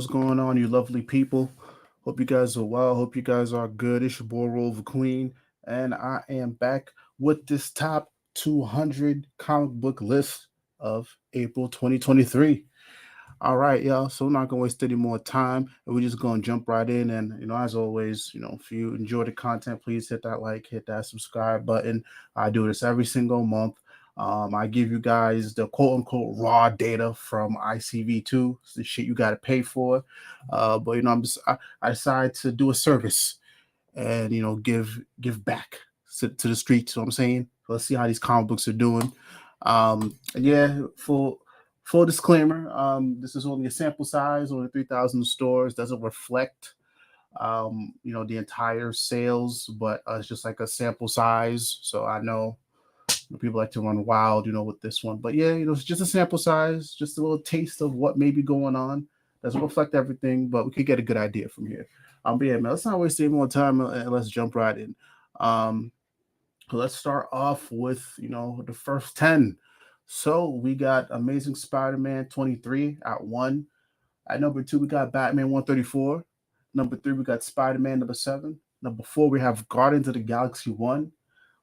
what's going on, you lovely people? Hope you guys are well. Hope you guys are good. It's your boy Roliver Queen, and I am back with this top 200 comic book list of April 2023. All right, y'all. So we're not gonna waste any more time, and we're just gonna jump right in. And as always, if you enjoy the content, please hit that like, hit that subscribe button. I do this every single month. I give you guys the quote unquote raw data from ICV2. It's the shit you got to pay for. But I decided to do a service and give back to the streets. You know what I'm saying? So let's see how these comic books are doing. And yeah, full disclaimer, this is only a sample size, only 3,000 stores, doesn't reflect the entire sales, but it's just like a sample size. So I know people like to run wild, with this one. But yeah, it's just a sample size, just a little taste of what may be going on. Doesn't reflect everything, but we could get a good idea from here. But yeah, man, let's not waste any more time and let's jump right in. Um, let's start off with the first 10. So we got Amazing Spider-Man 23 at 1. At number 2, we got Batman 134. Number 3, we got Spider-Man number 7. Number 4, we have Guardians of the Galaxy 1.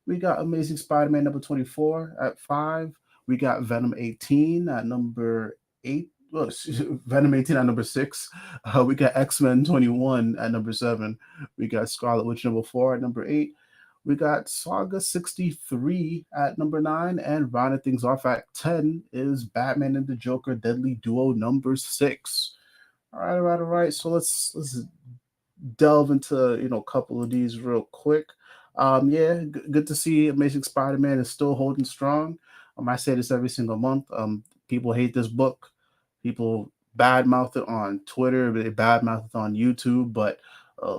We got Amazing Spider-Man number 24 at 5. We got Venom 18 at number 8. Well, Venom 18 at number 6. We got X-Men 21 at number 7. We got Scarlet Witch number 4 at number 8. We got Saga 63 at number 9. And rounding things off at 10 is Batman and the Joker Deadly Duo number 6. All right. So let's delve into a couple of these real quick. Yeah, good to see Amazing Spider-Man is still holding strong. I say this every single month. People hate this book. People badmouth it on Twitter. They badmouth it on YouTube. But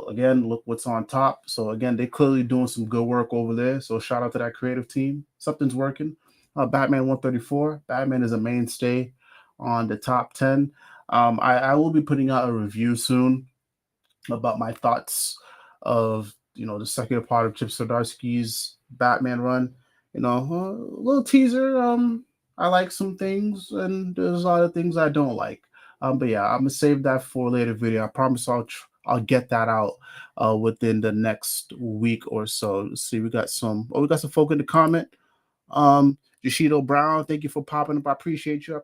again, look what's on top. So again, they're clearly doing some good work over there. So shout out to that creative team. Something's working. Batman 134. Batman is a mainstay on the top 10. I will be putting out a review soon about my thoughts of the second part of Chip Zdarsky's Batman run. A little teaser. I like some things, and there's a lot of things I don't like. But yeah, I'm gonna save that for a later video. I promise I'll get that out within the next week or so. Let's see, we got some folk in the comment. Yoshido Brown, thank you for popping up. I appreciate you.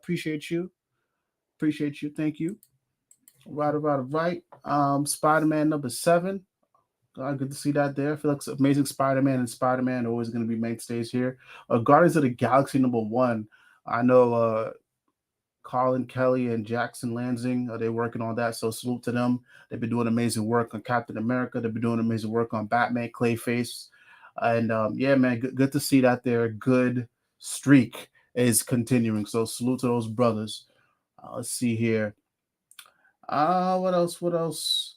Thank you. Right. Spider-Man number 7. Good to see that there. I feel like Amazing Spider-Man and Spider-Man are always going to be mainstays here. Guardians of the Galaxy number 1. I know Colin Kelly and Jackson Lansing, they're working on that, so salute to them. They've been doing amazing work on Captain America. They've been doing amazing work on Batman, Clayface. And yeah, man, good to see that their good streak is continuing. So salute to those brothers. Let's see here. What else?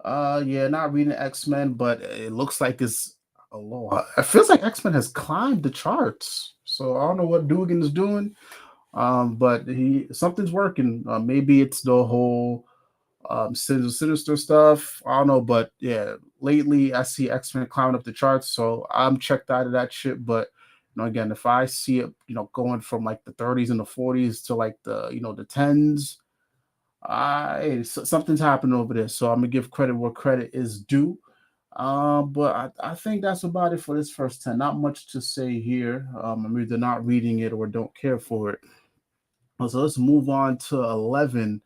Yeah, not reading X-Men, but it looks like it's a low. It feels like X-Men has climbed the charts. So I don't know what Dugan is doing. But something's working. Maybe it's the whole Sinister stuff. I don't know, but yeah, lately I see X-Men climbing up the charts, so I'm checked out of that shit. But again, if I see it, going from like the 30s and the 40s to like the the 10s, something's happening over there. So I'm gonna give credit where credit is due. But I think that's about it for this first 10. Not much to say here. I'm either not reading it or don't care for it. So let's move on to 11.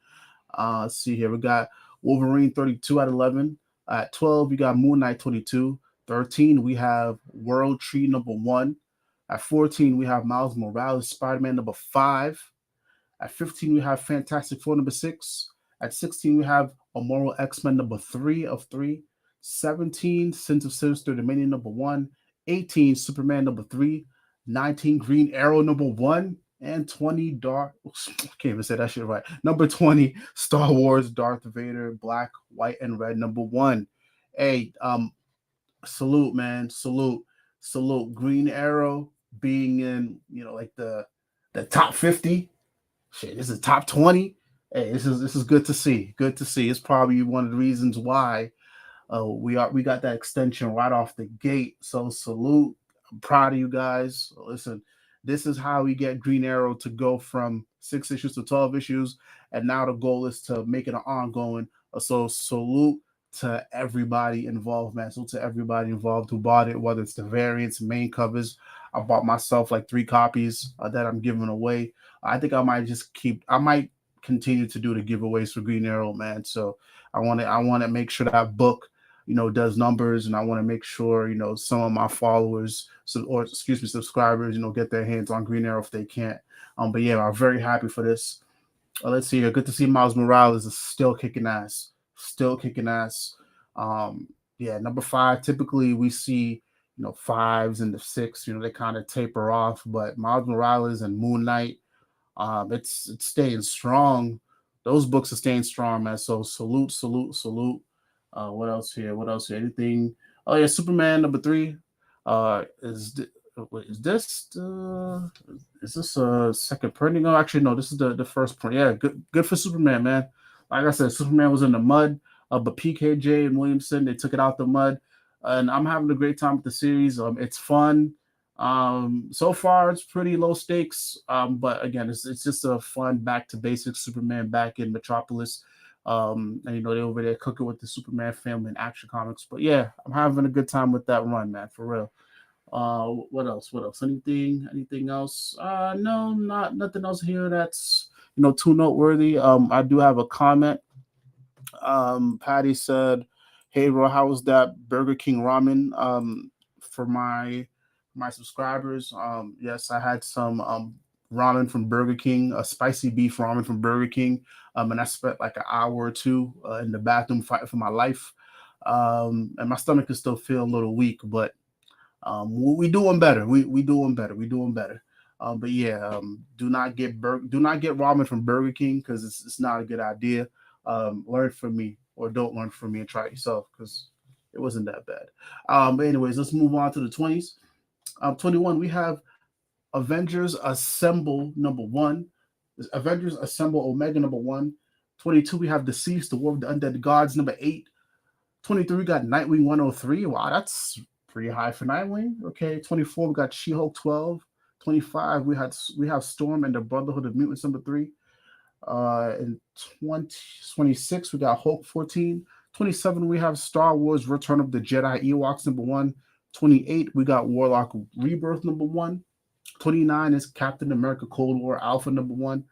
Let's see here. We got Wolverine 32 at 11. At 12, we got Moon Knight 22. 13, we have World Tree number 1. At 14, we have Miles Morales Spider-Man number 5. At 15, we have Fantastic Four number 6. At 16, we have Immoral X-Men number 3 of 3. 17, Sins of Sinister Dominion number 1. 18, Superman number 3. 19, Green Arrow number 1. And 20, I can't even say that shit right. Number 20, Star Wars Darth Vader Black, White, and Red number 1. Hey, salute, man. Salute. Green Arrow being in, like the top 50. Shit, this is top 20. Hey, this is good to see. Good to see. It's probably one of the reasons why we got that extension right off the gate. So salute. I'm proud of you guys. Listen, This is how we get Green Arrow to go from 6 issues to 12 issues, and now the goal is to make it an ongoing. So salute to everybody involved, man. So to everybody involved who bought it, whether it's the variants, main covers. I bought myself like 3 copies that I'm giving away. I think I might just keep. I might continue to do the giveaways for Green Arrow, man. So I want to make sure that book, does numbers, and I want to make sure, some of my followers, or excuse me, subscribers, get their hands on Green Arrow if they can't. But yeah, I'm very happy for this. Let's see here. Good to see Miles Morales is still kicking ass. Still kicking ass. Yeah, number 5. Typically, we see, fives and the 6. They kind of taper off. But Miles Morales and Moon Knight, it's staying strong. Those books are staying strong, man. So salute, salute, salute. What else here? What else here? Anything? Oh yeah, Superman number 3. Is is this is this a second printing? Oh, actually, no. This is the first print. Yeah, good for Superman, man. Like I said, Superman was in the mud, but PKJ and Williamson, they took it out the mud, and I'm having a great time with the series. It's fun. So far it's pretty low stakes. But again, it's just a fun back to basics Superman back in Metropolis. And they're over there cooking with the Superman family and Action Comics. But yeah, I'm having a good time with that run, man, for real. What else? What else? Anything else? No, nothing else here that's too noteworthy. I do have a comment. Patty said, "Hey, bro, how was that Burger King ramen?" For my subscribers, yes, I had some ramen from Burger King, a spicy beef ramen from Burger King, and I spent like an hour or two in the bathroom fighting for my life. And my stomach is still feel a little weak, but we doing better. We doing better. We doing better. But yeah, do not get ramen from Burger King because it's not a good idea. Learn from me or don't learn from me and try it yourself because it wasn't that bad. But anyways, let's move on to the 20s. 21, we have Avengers Assemble number 1. Avengers Assemble Omega number 1. 22, we have Deceased, the War of the Undead Gods number 8. 23, we got Nightwing 103. Wow, that's pretty high for Nightwing. Okay, 24, we got She-Hulk 12. 25, we have Storm and the Brotherhood of Mutants number 3. In 26, we got Hulk 14. 27, we have Star Wars Return of the Jedi Ewoks number 1. 28, we got Warlock Rebirth number 1. 29 is Captain America Cold War Alpha number 1.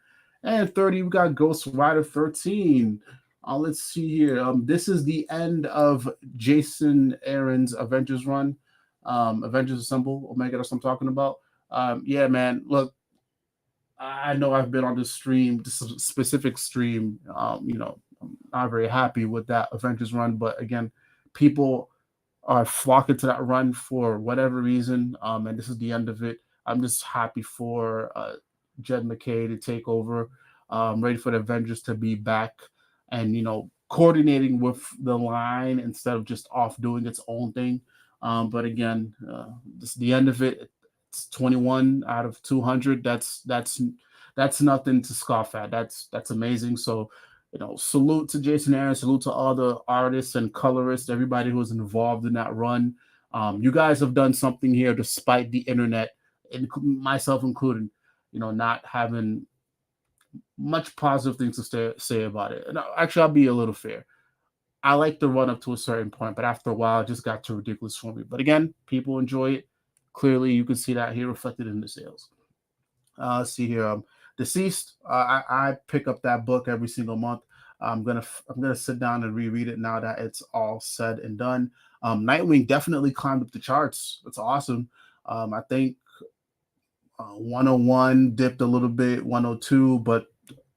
And 30, we got Ghost Rider 13. Let's see here. This is the end of Jason Aaron's Avengers run. Avengers Assemble, Omega, that's what I'm talking about. Yeah, man, look, I know I've been on this specific stream. I'm not very happy with that Avengers run, but again, people are flocking to that run for whatever reason. And this is the end of it. I'm just happy for Jed McKay to take over. Ready for the Avengers to be back and coordinating with the line instead of just off doing its own thing. But again, this is the end of it. It's 21 out of 200. That's nothing to scoff at. That's amazing. So salute to Jason Aaron, salute to all the artists and colorists, everybody who was involved in that run. You guys have done something here despite the internet, myself included, not having much positive things to say about it. And actually, I'll be a little fair. I like the run up to a certain point, but after a while, it just got too ridiculous for me. But again, people enjoy it. Clearly, you can see that here reflected in the sales. Let's see here. Deceased. I pick up that book every single month. I'm gonna sit down and reread it now that it's all said and done. Nightwing definitely climbed up the charts. It's awesome. I think 101 dipped a little bit, 102, but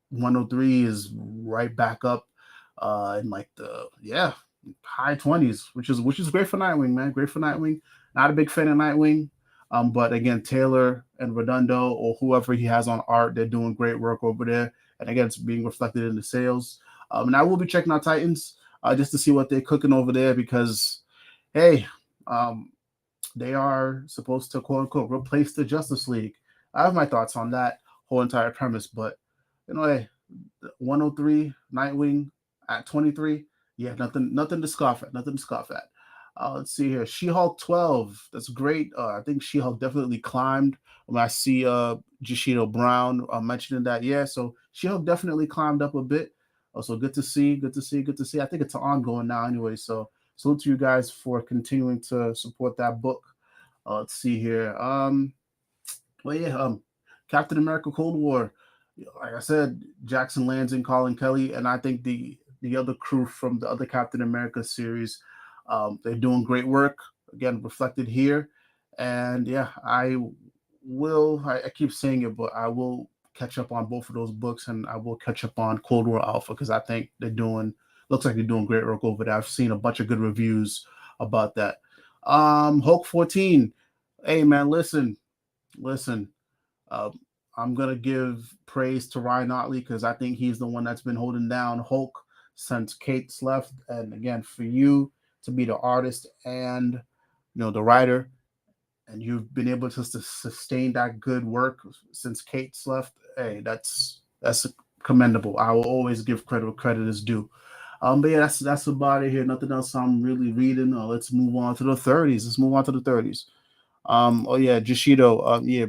103 is right back up in like the high 20s, which is great for Nightwing, man. Great for Nightwing. Not a big fan of Nightwing. But again, Taylor and Redondo or whoever he has on art, they're doing great work over there. And again, it's being reflected in the sales. And I will be checking out Titans just to see what they're cooking over there because, hey, they are supposed to quote unquote replace the Justice League. I have my thoughts on that whole entire premise, but hey, 103 Nightwing at 23, yeah, nothing to scoff at. Nothing to scoff at. Let's see here. She-Hulk 12. That's great. I think She-Hulk definitely climbed. When I see Jashito Brown mentioning that, yeah. So She-Hulk definitely climbed up a bit. Also, good to see. Good to see. Good to see. I think it's ongoing now, anyway. So salute to you guys for continuing to support that book. Let's see here. Well, yeah. Captain America: Cold War. Like I said, Jackson Lanzing, Colin Kelly, and I think the other crew from the other Captain America series, they're doing great work. Again, reflected here, and yeah, I will. I keep saying it, but I will catch up on both of those books, and I will catch up on Cold War Alpha because I think they're doing. Looks like they're doing great work over there. I've seen a bunch of good reviews about that. Hulk 14. Hey man, listen. Uh, I'm gonna give praise to Ryan Otley because I think he's the one that's been holding down Hulk since Kate's left. And again, for you to be the artist and the writer, and you've been able to sustain that good work since Kate's left. Hey, that's commendable. I will always give credit where credit is due. But yeah, that's about it here. Nothing else I'm really reading. Let's move on to the 30s. Let's move on to the 30s. Oh yeah, Joshido. Yeah,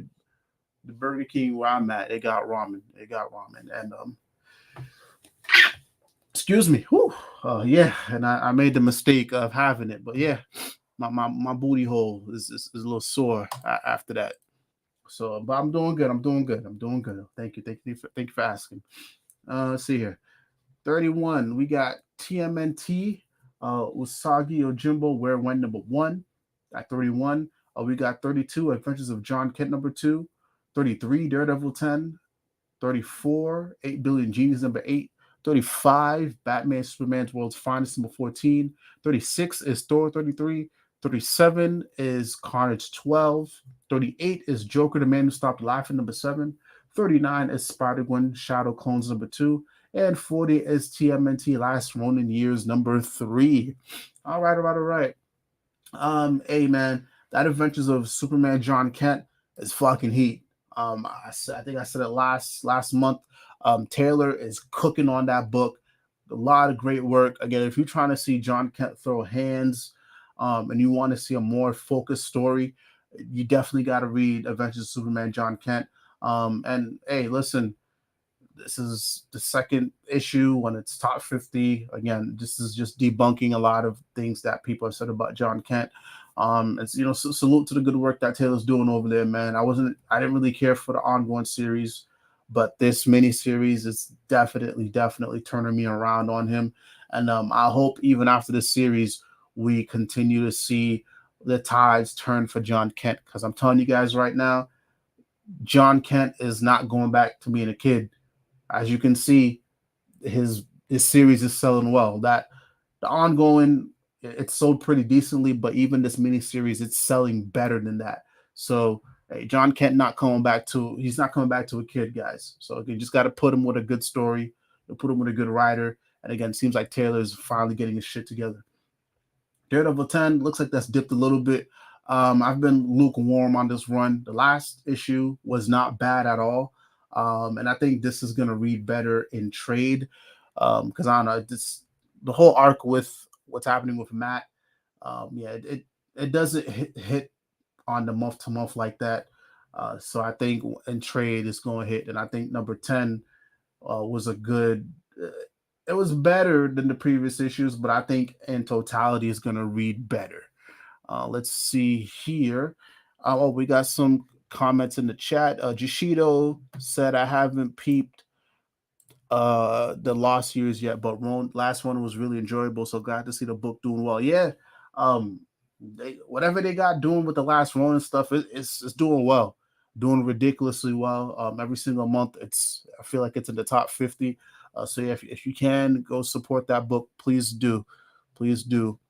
the Burger King where I'm at, they got ramen. They got ramen, and excuse me. Whew, yeah, and I made the mistake of having it, but yeah, my booty hole is a little sore after that. So, but I'm doing good. I'm doing good. I'm doing good. Thank you for asking. Let's see here. 31. We got TMNT. Usagi Ojimbo, Where When number one at 31. We got 32. Adventures of John Kent number two. 33. Daredevil 10. 34, 8 Billion Genies, number 8. 35, Batman Superman's World's Finest, number 14. 36 is Thor, 33. 37 is Carnage, 12. 38 is Joker, the Man Who Stopped Laughing, number 7. 39 is Spider-Gwen, Shadow Clones, number 2. And 40 is TMNT, Last Ronin Years, number 3. All right. Hey man, that Adventures of Superman John Kent is fucking heat. I think I said it last month. Taylor is cooking on that book. A lot of great work. Again, if you're trying to see John Kent throw hands, and you want to see a more focused story, you definitely got to read Adventures of Superman John Kent. And hey, listen, this is the second issue when it's top 50. Again, this is just debunking a lot of things that people have said about John Kent. It's salute to the good work that Taylor's doing over there, man. I didn't really care for the ongoing series, but this mini series is definitely turning me around on him. And I hope even after this series, we continue to see the tides turn for John Kent. Because I'm telling you guys right now, John Kent is not going back to being a kid. As you can see, his series is selling well. That the ongoing, it's sold pretty decently, but even this mini series, it's selling better than that. So hey, John Kent he's not coming back to a kid, guys. So you just got to put him with a good story, put him with a good writer, and again, it seems like Taylor's finally getting his shit together. Daredevil 10 looks like that's dipped a little bit. I've been lukewarm on this run. The last issue was not bad at all. And I think this is going to read better in trade because I don't know, the whole arc with what's happening with Matt. It doesn't hit on the month to month like that. So I think in trade it's going to hit. And I think number 10 was a good. It was better than the previous issues, but I think in totality it's going to read better. Let's see here. We got some comments in the chat. Joshido said, I haven't peeped the Lost Years yet, but last one was really enjoyable. So glad to see the book doing well. Yeah. Whatever they got doing with the last Ronin stuff, it's doing well, doing ridiculously well. Every single month, I feel like it's in the top 50. So yeah, if you can go support that book, please do. Right,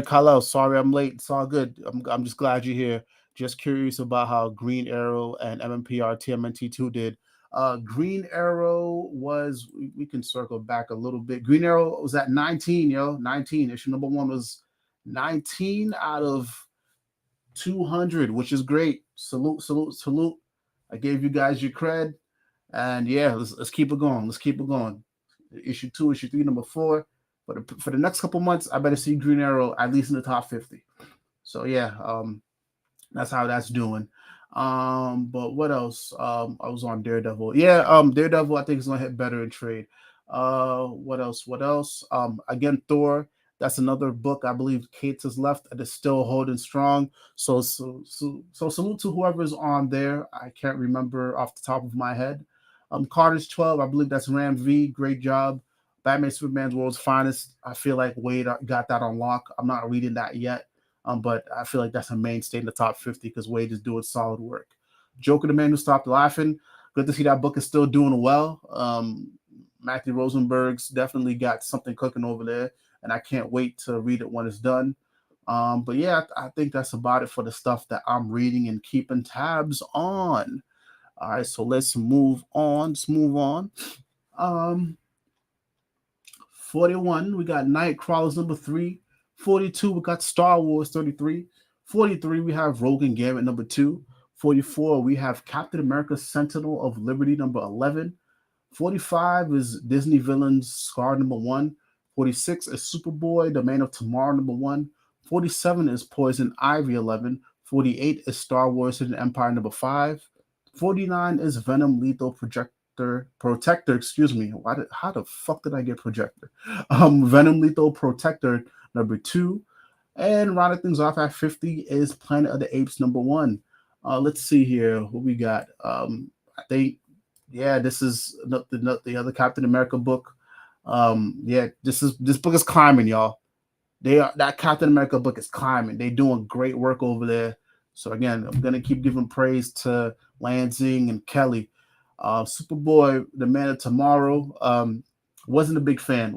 Kyle. Sorry I'm late. It's all good. I'm just glad you're here. Just curious about how Green Arrow and MMPR TMNT2 did. Green Arrow we can circle back a little bit. Green Arrow was at 19, 19. Issue number 1 was 19 out of 200, which is great. Salute. I gave you guys your cred. And yeah, let's keep it going. Issue 2, issue 3, number 4. for the next couple months, I better see Green Arrow at least in the top 50. So yeah, that's how that's doing. But what else? I was on Daredevil. Yeah, Daredevil I think is gonna hit better in trade. What else? What else? Again, Thor. That's another book I believe Kate's has left and is still holding strong. So salute to whoever's on there. I can't remember off the top of my head. Carter's 12. I believe that's Ram V. Great job. Batman Superman's World's Finest. I feel like Wade got that on lock. I'm not reading that yet. But I feel like that's a mainstay in the top 50 because Wade is doing solid work. Joker, the Man Who Stopped Laughing. Good to see that book is still doing well. Matthew Rosenberg's definitely got something cooking over there, and I can't wait to read it when it's done. But yeah, I think that's about it for the stuff that I'm reading and keeping tabs on. All right, so let's move on. Let's move on. Um, 41, we got Nightcrawlers number 3. 42, we got Star Wars 33. 43, we have Rogue and Gambit number 2. 44, we have Captain America Sentinel of Liberty number 11. 45 is Disney Villains Scar number 1. 46 is Superboy, The Man of Tomorrow number 1. 47 is Poison Ivy 11. 48 is Star Wars Hidden Empire number 5. 49 is Venom Lethal Protector, excuse me. How the fuck did I get Projector? Venom Lethal Protector number 2. And rounding things off at 50 is Planet of the Apes number 1. Let's see here what we got. I think, yeah, this is the other Captain America book. Yeah, this book is climbing, y'all. That Captain America book is climbing. They're doing great work over there. So again, I'm gonna keep giving praise to Lansing and Kelly. Superboy, The Man of Tomorrow, wasn't a big fan.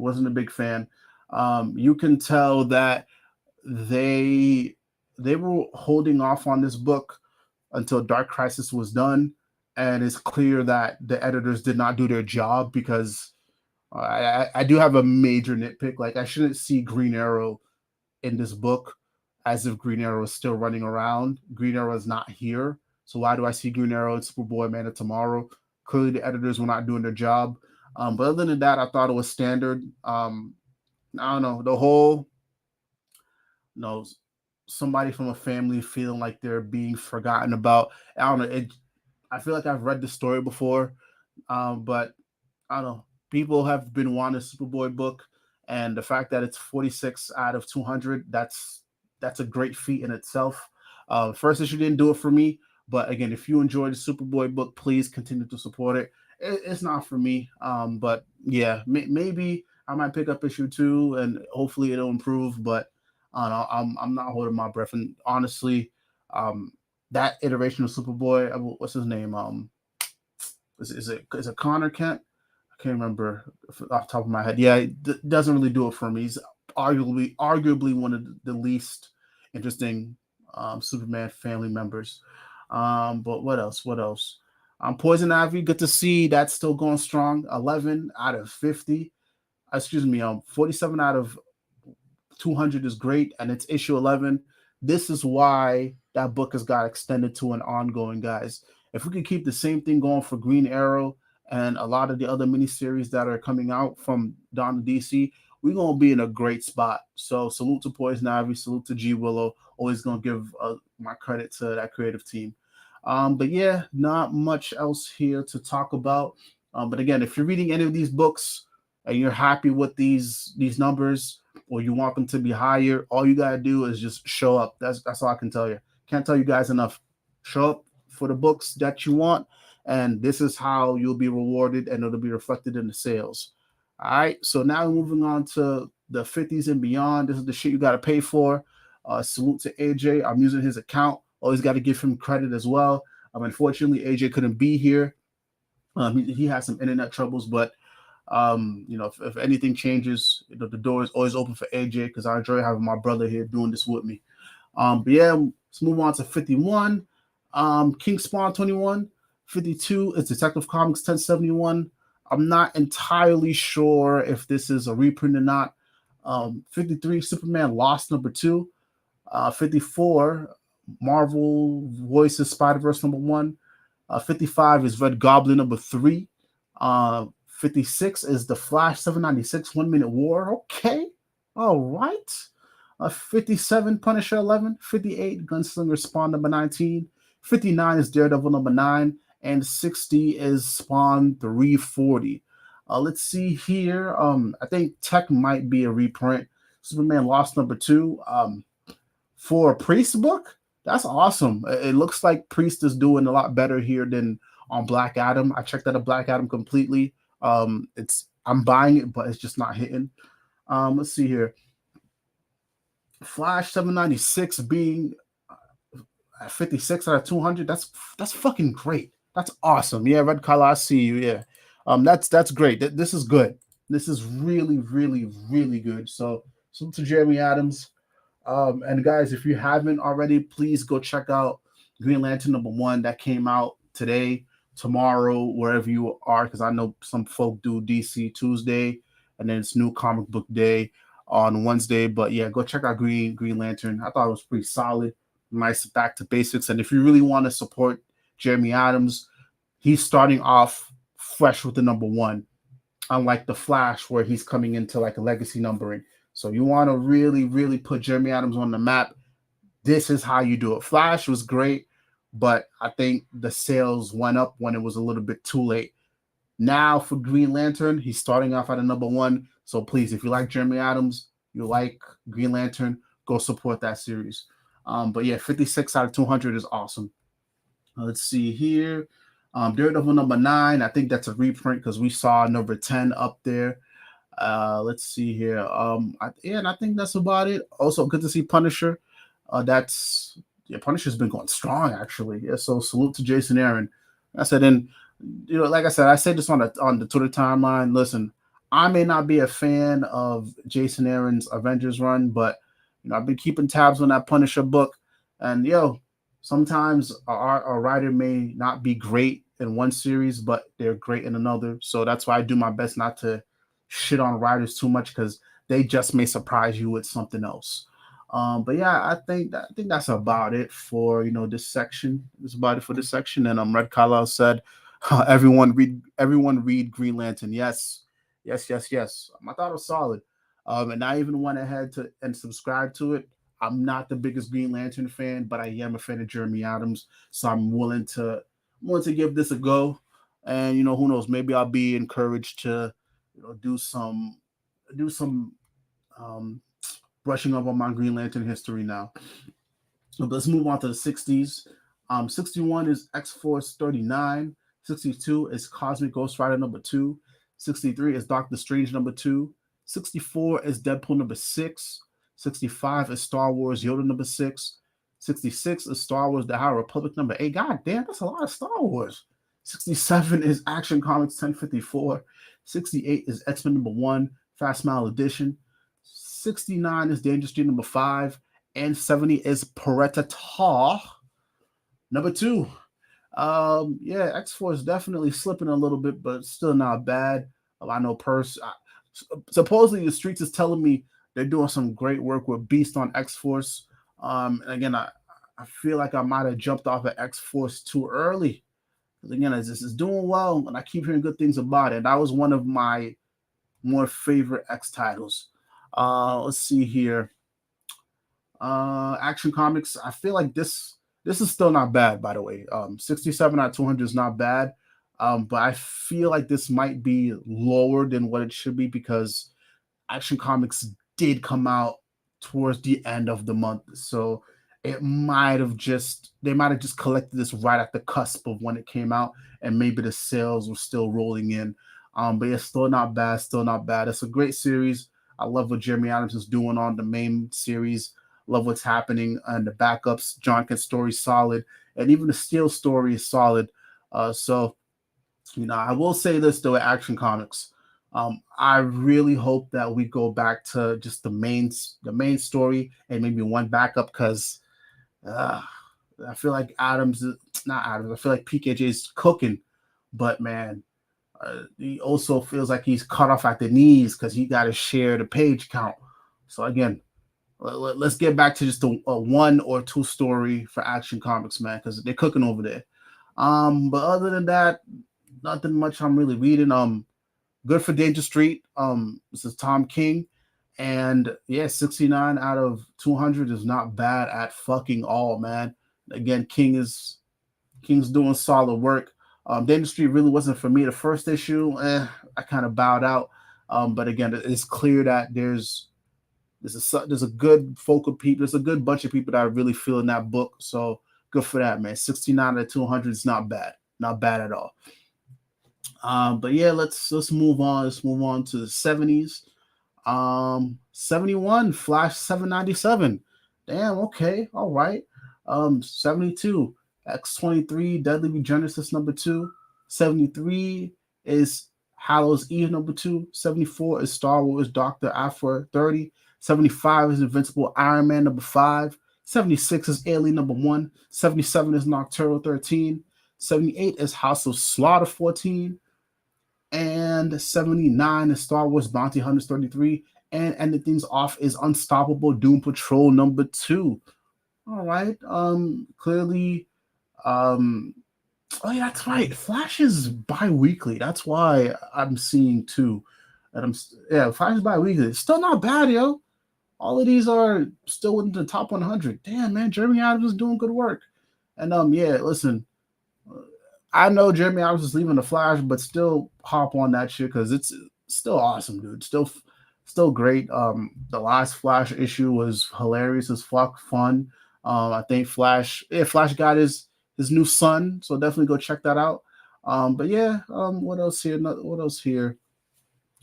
You can tell that they were holding off on this book until Dark Crisis was done, and it's clear that the editors did not do their job because I do have a major nitpick. Like, I shouldn't see Green Arrow in this book as if Green Arrow is still running around. Green Arrow is not here. So why do I see Green Arrow and Superboy Man of Tomorrow? Clearly the editors were not doing their job. But other than that, I thought it was standard. I don't know, the whole, somebody from a family feeling like they're being forgotten about. I don't know. I feel like I've read the story before, but I don't know. People have been wanting a Superboy book, and the fact that it's 46 out of 200, that's a great feat in itself. First issue didn't do it for me, but again, if you enjoyed the Superboy book, please continue to support it. It's not for me, but yeah, maybe I might pick up issue 2, and hopefully it'll improve. But I don't know. I'm not holding my breath, and honestly, that iteration of Superboy, what's his name? Is it Connor Kent? I can't remember off the top of my head. Yeah, it doesn't really do it for me. He's arguably one of the least interesting Superman family members. But what else? Poison Ivy, good to see that's still going strong. 11 out of 50. 47 out of 200 is great, and it's issue 11. This is why that book has got extended to an ongoing, guys. If we could keep the same thing going for Green Arrow and a lot of the other miniseries that are coming out from Dawn of DC, we're going to be in a great spot. So salute to Poison Ivy, salute to G. Willow. Always going to give my credit to that creative team. But yeah, not much else here to talk about. But again, if you're reading any of these books and you're happy with these numbers, or you want them to be higher, all you got to do is just show up. That's all I can tell you. Can't tell you guys enough. Show up for the books that you want, and this is how you'll be rewarded, and it'll be reflected in the sales. All right, so now moving on to the 50s and beyond. This is the shit you got to pay for. Salute to AJ. I'm using his account. Always got to give him credit as well. Unfortunately, AJ couldn't be here. He had some internet troubles, but if anything changes, the door is always open for AJ because I enjoy having my brother here doing this with me. But yeah, let's move on to 51. King Spawn 21. 52 is Detective Comics 1071. I'm not entirely sure if this is a reprint or not. 53, Superman Lost number 2. 54, Marvel Voices Spiderverse number 1. 55 is Red Goblin number 3. 56 is The Flash 796 1 Minute War. Okay. All right. 57 Punisher 11, 58 Gunslinger Spawn number 19, 59 is Daredevil number 9, and 60 is Spawn 340. Let's see here. I think Tech might be a reprint. Superman Lost number 2. For a Priest book, that's awesome. It looks like Priest is doing a lot better here than on Black Adam. I checked out a Black Adam completely. It's I'm buying it, but it's just not hitting. Let's see here. Flash 796 being at 56 out of 200. That's fucking great. That's awesome. Yeah, Red Collar, I see you. Yeah. That's great. This is good. This is really, really, really good. So to Jeremy Adams. And guys, if you haven't already, please go check out Green Lantern number 1 that came out today, tomorrow, wherever you are, because I know some folk do DC Tuesday, and then it's New Comic Book Day on Wednesday. But yeah, go check out Green Lantern. I thought it was pretty solid, nice back to basics. And if you really want to support Jeremy Adams, he's starting off fresh with the number 1, unlike the Flash, where he's coming into like a legacy numbering. So you want to really, really put Jeremy Adams on the map. This is how you do it. Flash was great, but I think the sales went up when it was a little bit too late. Now for Green Lantern, he's starting off at a number 1. So please, if you like Jeremy Adams, you like Green Lantern, go support that series. But yeah, 56 out of 200 is awesome. Let's see here. Daredevil number 9. I think that's a reprint because we saw number 10 up there. Let's see here. And I think that's about it. Also, good to see Punisher. Punisher's been going strong actually. Yeah, so salute to Jason Aaron. I said, and like I said, I said this on the Twitter timeline. Listen, I may not be a fan of Jason Aaron's Avengers run, but I've been keeping tabs on that Punisher book, and sometimes a writer may not be great in one series, but they're great in another. So that's why I do my best not to shit on writers too much because they just may surprise you with something else. But yeah, I think that's about it for this section. That's about it for this section. And Red Carlisle said, everyone read Green Lantern. Yes. I thought it was solid. And I even went ahead and subscribed to it. I'm not the biggest Green Lantern fan, but I am a fan of Jeremy Adams, so I'm willing to give this a go. And who knows? Maybe I'll be encouraged to do some um, brushing up on my Green Lantern history now. So let's move on to the 60s. 61 is X-Force 39. 62 is Cosmic Ghost Rider number 2. 63 is Doctor Strange number 2. 64 is Deadpool number 6. 65 is Star Wars Yoda number 6. 66 is Star Wars The High Republic number 8. God damn, that's a lot of Star Wars. 67 is Action Comics 1054. 68 is X-Men number 1, Fast Mile Edition. 69 is Danger Street number 5. And 70 is Predator number 2. X-Force definitely slipping a little bit, but still not bad. I know supposedly the streets is telling me they're doing some great work with Beast on X-Force. And again, I feel like I might have jumped off of X-Force too early. Again, this is doing well, and I keep hearing good things about it. That was one of my more favorite X titles. Let's see here. Action Comics. I feel like this is still not bad, by the way. 67 out of 200 is not bad. But I feel like this might be lower than what it should be because Action Comics did come out towards the end of the month. So they might have just collected this right at the cusp of when it came out, and maybe the sales were still rolling in. But it's still not bad. It's a great series. I love what Jeremy Adams is doing on the main series. Love what's happening and the backups. John Kent's story is solid, and even the Steel story is solid. So I will say this though, at Action Comics, I really hope that we go back to just the main story and maybe one backup because I feel like I feel like PKJ is cooking, but man, he also feels like he's cut off at the knees because he got to share the page count. So again, let's get back to just a 1 or 2 story for Action Comics, man, because they're cooking over there. But other than that, nothing much I'm really reading. Good for Danger Street. This is Tom King, And yeah, 69 out of 200 is not bad at fucking all, man. Again, King's doing solid work. The industry really wasn't for me. The first issue, I kind of bowed out. But again, it's clear that there's a good folk of people. There's a good bunch of people that are really feeling that book. So good for that, man. 69 out of 200 is not bad, not bad at all. But yeah, let's move on. Let's move on to the 70s. 71 Flash 797. Damn, okay, all right. 72 X-23 Deadly Regenesis number 2. 73 is Hallows Eve number 2. 74 is Star Wars Dr. Aphra 30. 75 is Invincible Iron Man number 5. 76 is Alien number 1. 77 is Nocturnal 13. 78 is House of Slaughter 14. And 79 is Star Wars Bounty Hunters 33. And ending things off is Unstoppable Doom Patrol number 2. All right. Clearly, oh yeah, that's right. Flash is bi-weekly. That's why I'm seeing two. And Flash is bi-weekly. It's still not bad, yo. All of these are still within the top 100. Damn, man, Jeremy Adams is doing good work. And yeah, listen, I know Jeremy Adams is leaving the Flash, but still hop on that shit because it's still awesome, dude. Still great. The last Flash issue was hilarious as fuck, fun. I think Flash got his new son, so definitely go check that out. But yeah, what else here? What else here?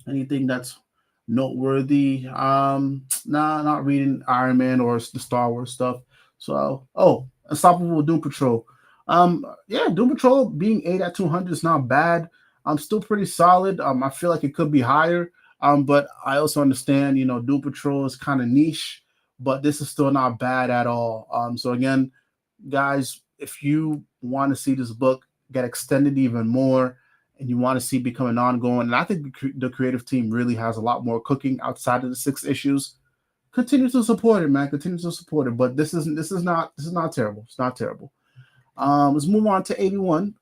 Anything that's noteworthy? Nah, not reading Iron Man or the Star Wars stuff. So, Unstoppable Doom Patrol. Yeah, Doom Patrol being 8 at 200 is not bad. I'm still pretty solid. I feel like it could be higher. But I also understand, Doom Patrol is kind of niche, but this is still not bad at all. So again, guys, if you want to see this book get extended even more, and you want to see become an ongoing, and I think the creative team really has a lot more cooking outside of the 6 issues. Continue to support it, man. Continue to support it. But this is not terrible. It's not terrible. Let's move on to 81.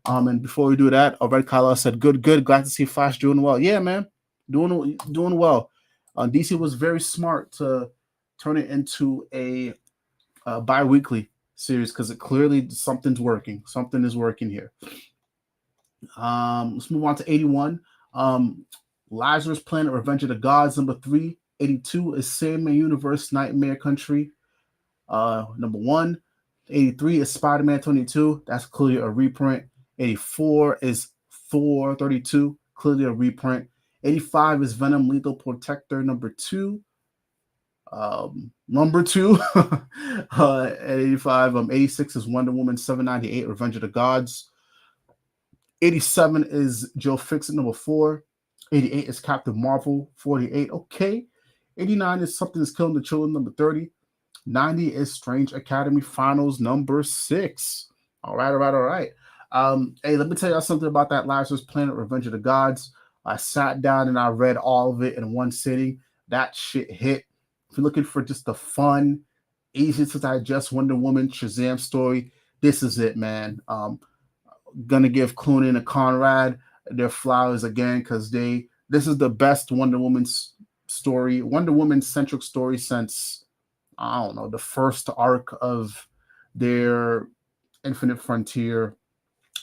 And before we do that, Red Kyla said, "Good. Glad to see Flash doing well." Yeah, man, doing well. DC was very smart to turn it into a bi-weekly series because it clearly something's working. Something is working here. Let's move on to 81. Lazarus Planet, Revenge of the Gods, number 3. 82 is Sandman Universe, Nightmare Country, number 1. 83 is Spider-Man 22. That's clearly a reprint. 84 is Thor 32. Clearly a reprint. 85 is Venom Lethal Protector number 2. Number 2. At 85. 86 is Wonder Woman 798, Revenge of the Gods. 87 is Joe Fixit number 4. 88 is Captain Marvel 48. Okay. 89 is Something is Killing the Children number 30. 90 is Strange Academy Finals number 6. All right. Hey, let me tell y'all something about that Lazarus Planet, Revenge of the Gods. I sat down and I read all of it in one sitting. That shit hit. If you're looking for just a fun, easy to digest Wonder Woman Shazam story, this is it, man. Gonna give Clooney and Conrad their flowers again because this is the best Wonder Woman story, Wonder Woman centric story since, I don't know, the first arc of their Infinite Frontier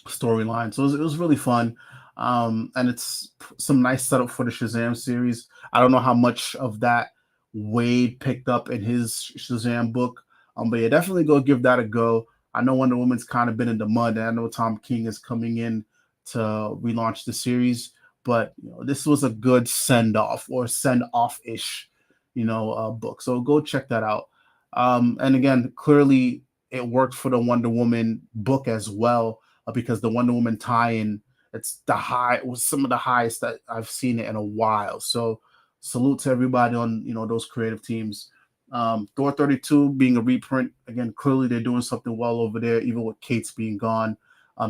storyline. So it was really fun. And it's some nice setup for the Shazam series. I don't know how much of that Wade picked up in his Shazam book. But yeah, definitely go give that a go. I know Wonder Woman's kind of been in the mud, and I know Tom King is coming in to relaunch the series. But this was a good send-off or send-off-ish, book. So go check that out. And again, clearly it worked for the Wonder Woman book as well, because the Wonder Woman tie-in, it was some of the highest that I've seen it in a while. So salute to everybody on those creative teams. Thor 32 being a reprint, again, clearly they're doing something well over there, even with Kate's being gone.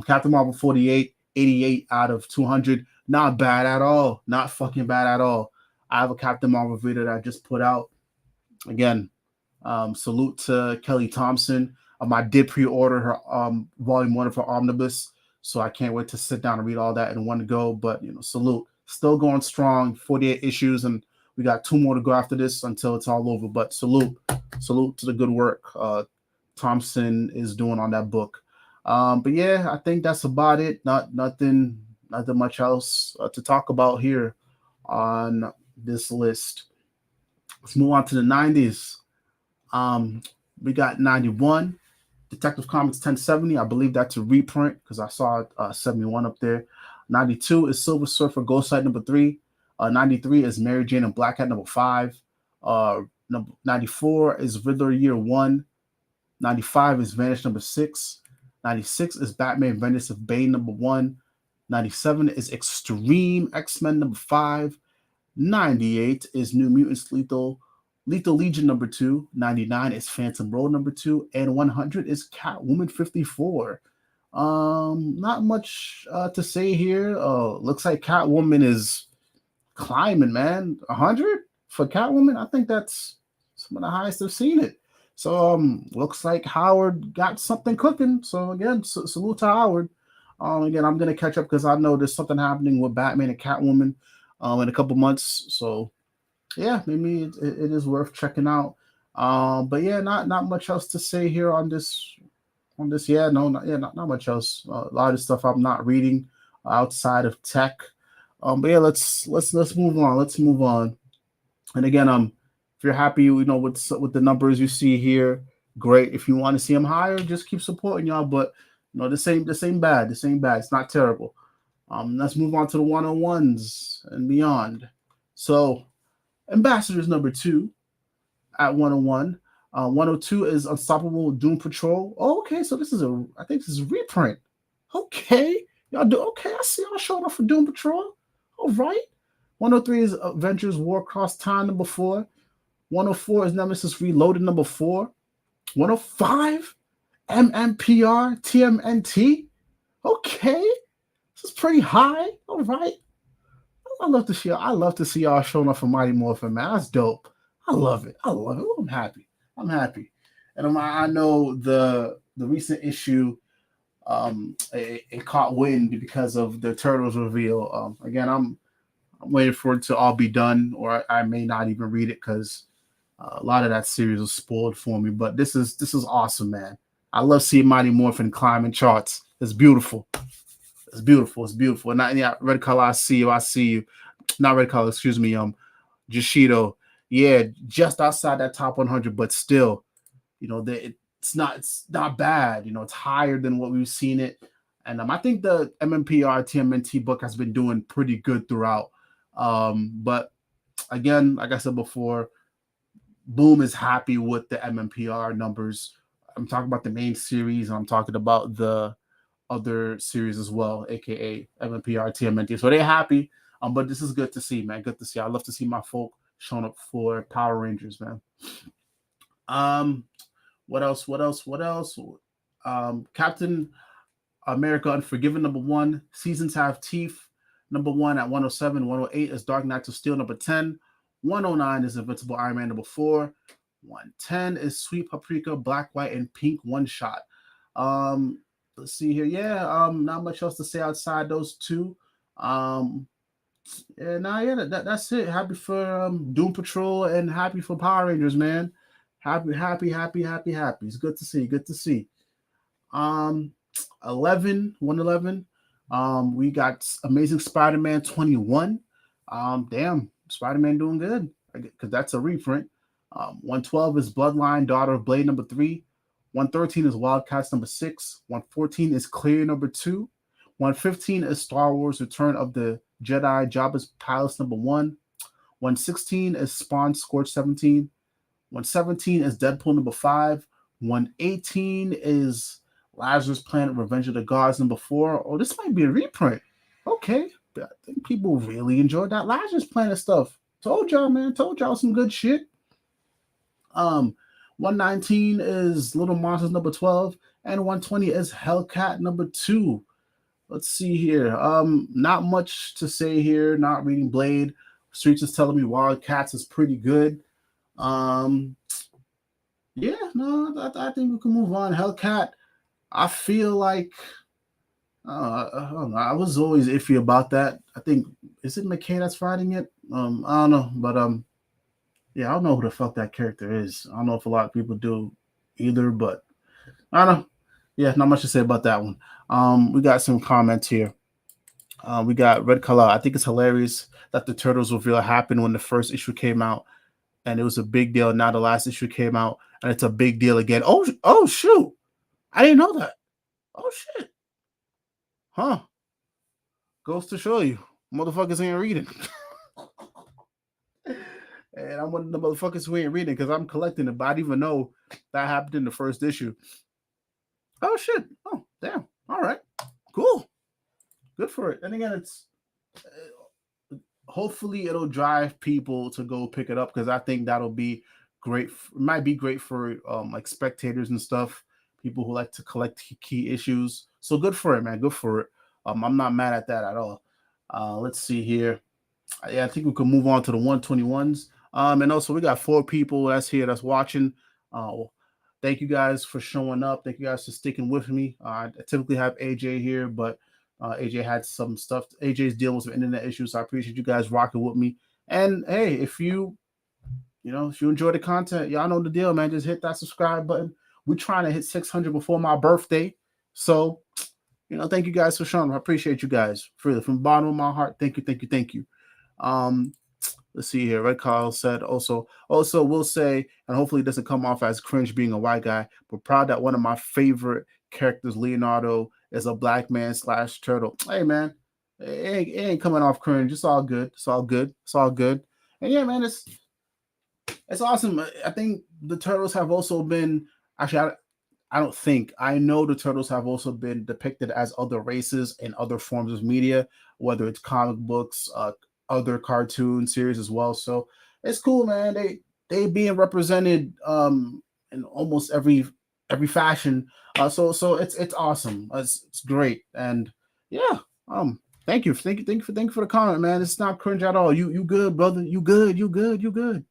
Captain Marvel 48, 88 out of 200. Not bad at all. Not fucking bad at all. I have a Captain Marvel video that I just put out. Again, salute to Kelly Thompson. I did pre-order her volume 1 of her omnibus, so I can't wait to sit down and read all that in one go. But salute. Still going strong. 48 issues, and We got 2 more to go after this until it's all over. But salute to the good work Thompson is doing on that book. But yeah, I think that's about it. Nothing much else to talk about here on this list. Let's move on to the 90s. We got 91, Detective Comics 1070. I believe that's a reprint because I saw 71 up there. 92 is Silver Surfer Ghost Sight number 3. 93 is Mary Jane and Black Hat number 5. Number 94 is Riddler Year 1. 95 is Vanish number 6. 96 is Batman Vengeance of Bane number 1. 97 is Extreme X-Men number 5. 98 is New Mutants Lethal Legion number 2. 99 is Phantom Road number 2. And 100 is Catwoman 54. Not much to say here. Looks like Catwoman is climbing, man. 100 for Catwoman. I think that's some of the highest I've seen it. So looks like Howard got something cooking. So again, salute to Howard. Again, I'm gonna catch up because I know there's something happening with Batman and Catwoman in a couple months. So yeah, maybe it is worth checking out. But yeah, not much else to say here on this. Yeah, no, not much else. A lot of stuff I'm not reading outside of tech. But yeah, let's move on. Let's move on. And again, if you're happy, with the numbers you see here, great. If you want to see them higher, just keep supporting y'all. But this ain't bad. It's not terrible. Let's move on to the 101s and beyond. So, Ambassadors number 2 at 101. 102 is Unstoppable Doom Patrol. Oh, okay, so I think this is a reprint. Okay, y'all do okay. I see y'all showing up for Doom Patrol. All right. 103 is Avengers War Across Time number 4. 104 is Nemesis Reloaded number 4. 105 MMPR TMNT. Okay, this is pretty high. All right. I love to see y'all showing up for Mighty Morphin, man. That's dope. I love it. Ooh, I'm happy. And I know the recent issue it caught wind because of the Turtles reveal. Again, I'm waiting for it to all be done, or I may not even read it because a lot of that series was spoiled for me. But this is awesome, man. I love seeing Mighty Morphin climbing charts. It's beautiful. And Red Color, I see you. Not Red Color, excuse me. Jashido, yeah, just outside that top 100, but still, it's not bad. It's higher than what we've seen it, and I think the MMPR TMNT book has been doing pretty good throughout. But again, like I said before, Boom is happy with the MMPR numbers. I'm talking about the main series, and I'm talking about the other series as well, aka MMPR TMNT. So they're happy. But this is good to see, man. Good to see. I love to see my folk showing up for Power Rangers, man. What else? Captain America Unforgiven number 1. Seasons Have Teeth number 1 at 107. 108 is Dark Knights of Steel number 10. 109 is Invincible Iron Man number 4. 110 is Sweet Paprika Black, White, and Pink one shot. Let's see here. Yeah, not much else to say outside those two. That's it. Happy for Doom Patrol and happy for Power Rangers, man. Happy. It's good to see. 111. We got Amazing Spider-Man 21. Damn, Spider-Man doing good because that's a reprint. 112 is Bloodline, Daughter of Blade number 3. 113 is Wildcats number 6. 114 is Clear number 2. 115 is Star Wars Return of the Jedi Jabba's Palace number 1. 116 is Spawn Scorch 17. 117 is Deadpool number 5. 118 is Lazarus Planet Revenge of the Gods number 4. Oh, this might be a reprint. Okay. I think people really enjoyed that Lazarus Planet stuff. Told y'all, man. Told y'all some good shit. 119 is Little Monsters number 12. And 120 is Hellcat number 2. Let's see here. Not much to say here. Not reading Blade. Streets is telling me Wildcats is pretty good. I think we can move on. Hellcat, I feel like I don't know. I was always iffy about that. I think is it McKay that's writing it? I don't know, but yeah, I don't know who the fuck that character is. I don't know if a lot of people do either, but I don't know. Yeah, not much to say about that one. We got some comments here. We got Red Color. I think it's hilarious that the Turtles reveal happened when the first issue came out, and it was a big deal. Now the last issue came out, and it's a big deal again. Oh shoot! I didn't know that. Oh shit! Huh? Goes to show you, motherfuckers ain't reading. And I'm one of the motherfuckers who ain't reading because I'm collecting it, but I didn't even know that happened in the first issue. Oh shit! Oh damn! All right, cool, good for it. And again, it's hopefully it'll drive people to go pick it up because I think that'll be great. It might be great for like spectators and stuff, people who like to collect key issues. So good for it, man. Good for it. I'm not mad at that at all. Let's see here. Yeah, I think we can move on to the 121s. And also we got 4 people that's here that's watching. Thank you guys for showing up. Thank you guys for sticking with me. I typically have AJ here, but AJ had some stuff. AJ's dealing with some internet issues, so I appreciate you guys rocking with me. And hey, if you enjoy the content, y'all know the deal, man. Just hit that subscribe button. We're trying to hit 600 before my birthday, so thank you guys for showing up. I appreciate you guys really from the bottom of my heart. Thank you, thank you, thank you. Um, let's see here. Red Carl said also we'll say, and hopefully it doesn't come off as cringe being a white guy, but proud that one of my favorite characters, Leonardo, is a black man / turtle. Hey man, it ain't coming off cringe. It's all good. It's all good. It's all good. And yeah, man, it's awesome. I think the turtles have also been actually. I don't think I know the turtles have also been depicted as other races in other forms of media, whether it's comic books, other cartoon series as well. So it's cool, man. They being represented in almost every fashion. So it's awesome. It's great, and yeah. Thank you, thank you for the comment, man. It's not cringe at all. You good, brother. You good. You good. You good.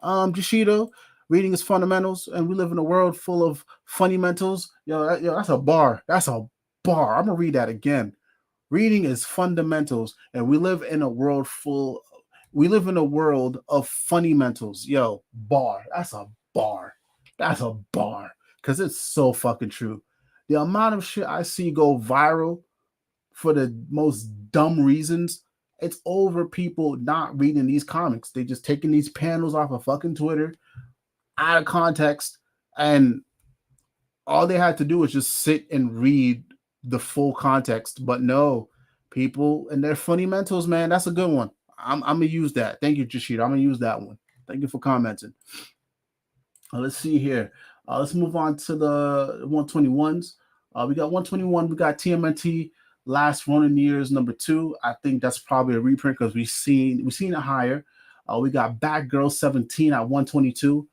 Jashido, reading is fundamentals, and we live in a world full of funny mentals. That's a bar. That's a bar. I'm gonna read that again. Reading is fundamentals, and we live in a world full. We live in a world of funny mentals. Yo, bar. That's a bar. That's a bar. Cause it's so fucking true. The amount of shit I see go viral for the most dumb reasons, it's over people not reading these comics. They just taking these panels off of fucking Twitter out of context, and all they had to do was just sit and read the full context. But no, people and their funny mentals, man, that's a good one. I'm gonna use that. Thank you, Jashida. I'm gonna use that one. Thank you for commenting. Let's see here. Let's move on to the 121s. We got 121. We got TMNT Last Ronin Years #2. I think that's probably a reprint because we've seen it higher. We got Batgirl 17 at 122.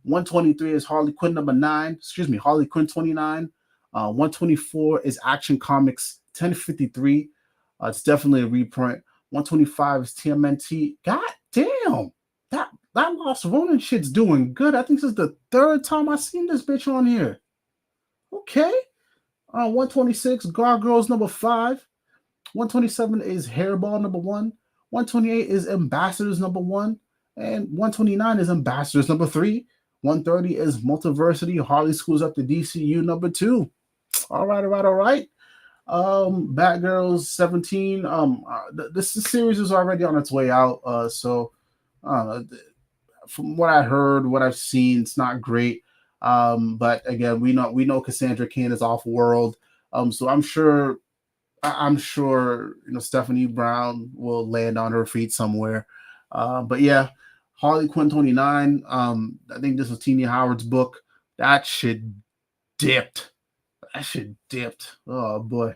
123 is Harley Quinn #9. Excuse me, Harley Quinn 29. 124 is Action Comics 1053. It's definitely a reprint. 125 is TMNT. God damn, that Lost Ronin shit's doing good. I think this is the 3rd time I've seen this bitch on here. Okay. 126, Gargoyles #5. 127 is Hairball #1. 128 is Ambassadors #1. And 129 is Ambassadors #3. 130 is Multiversity Harley Schools Up to DCU #2. All right. Batgirls 17. This series is already on its way out. So from what I heard, what I've seen, it's not great. But again, we know Cassandra Cain is off world. So I'm sure Stephanie Brown will land on her feet somewhere. But yeah, Harley Quinn 29. I think this was Tini Howard's book. That shit dipped. Oh boy,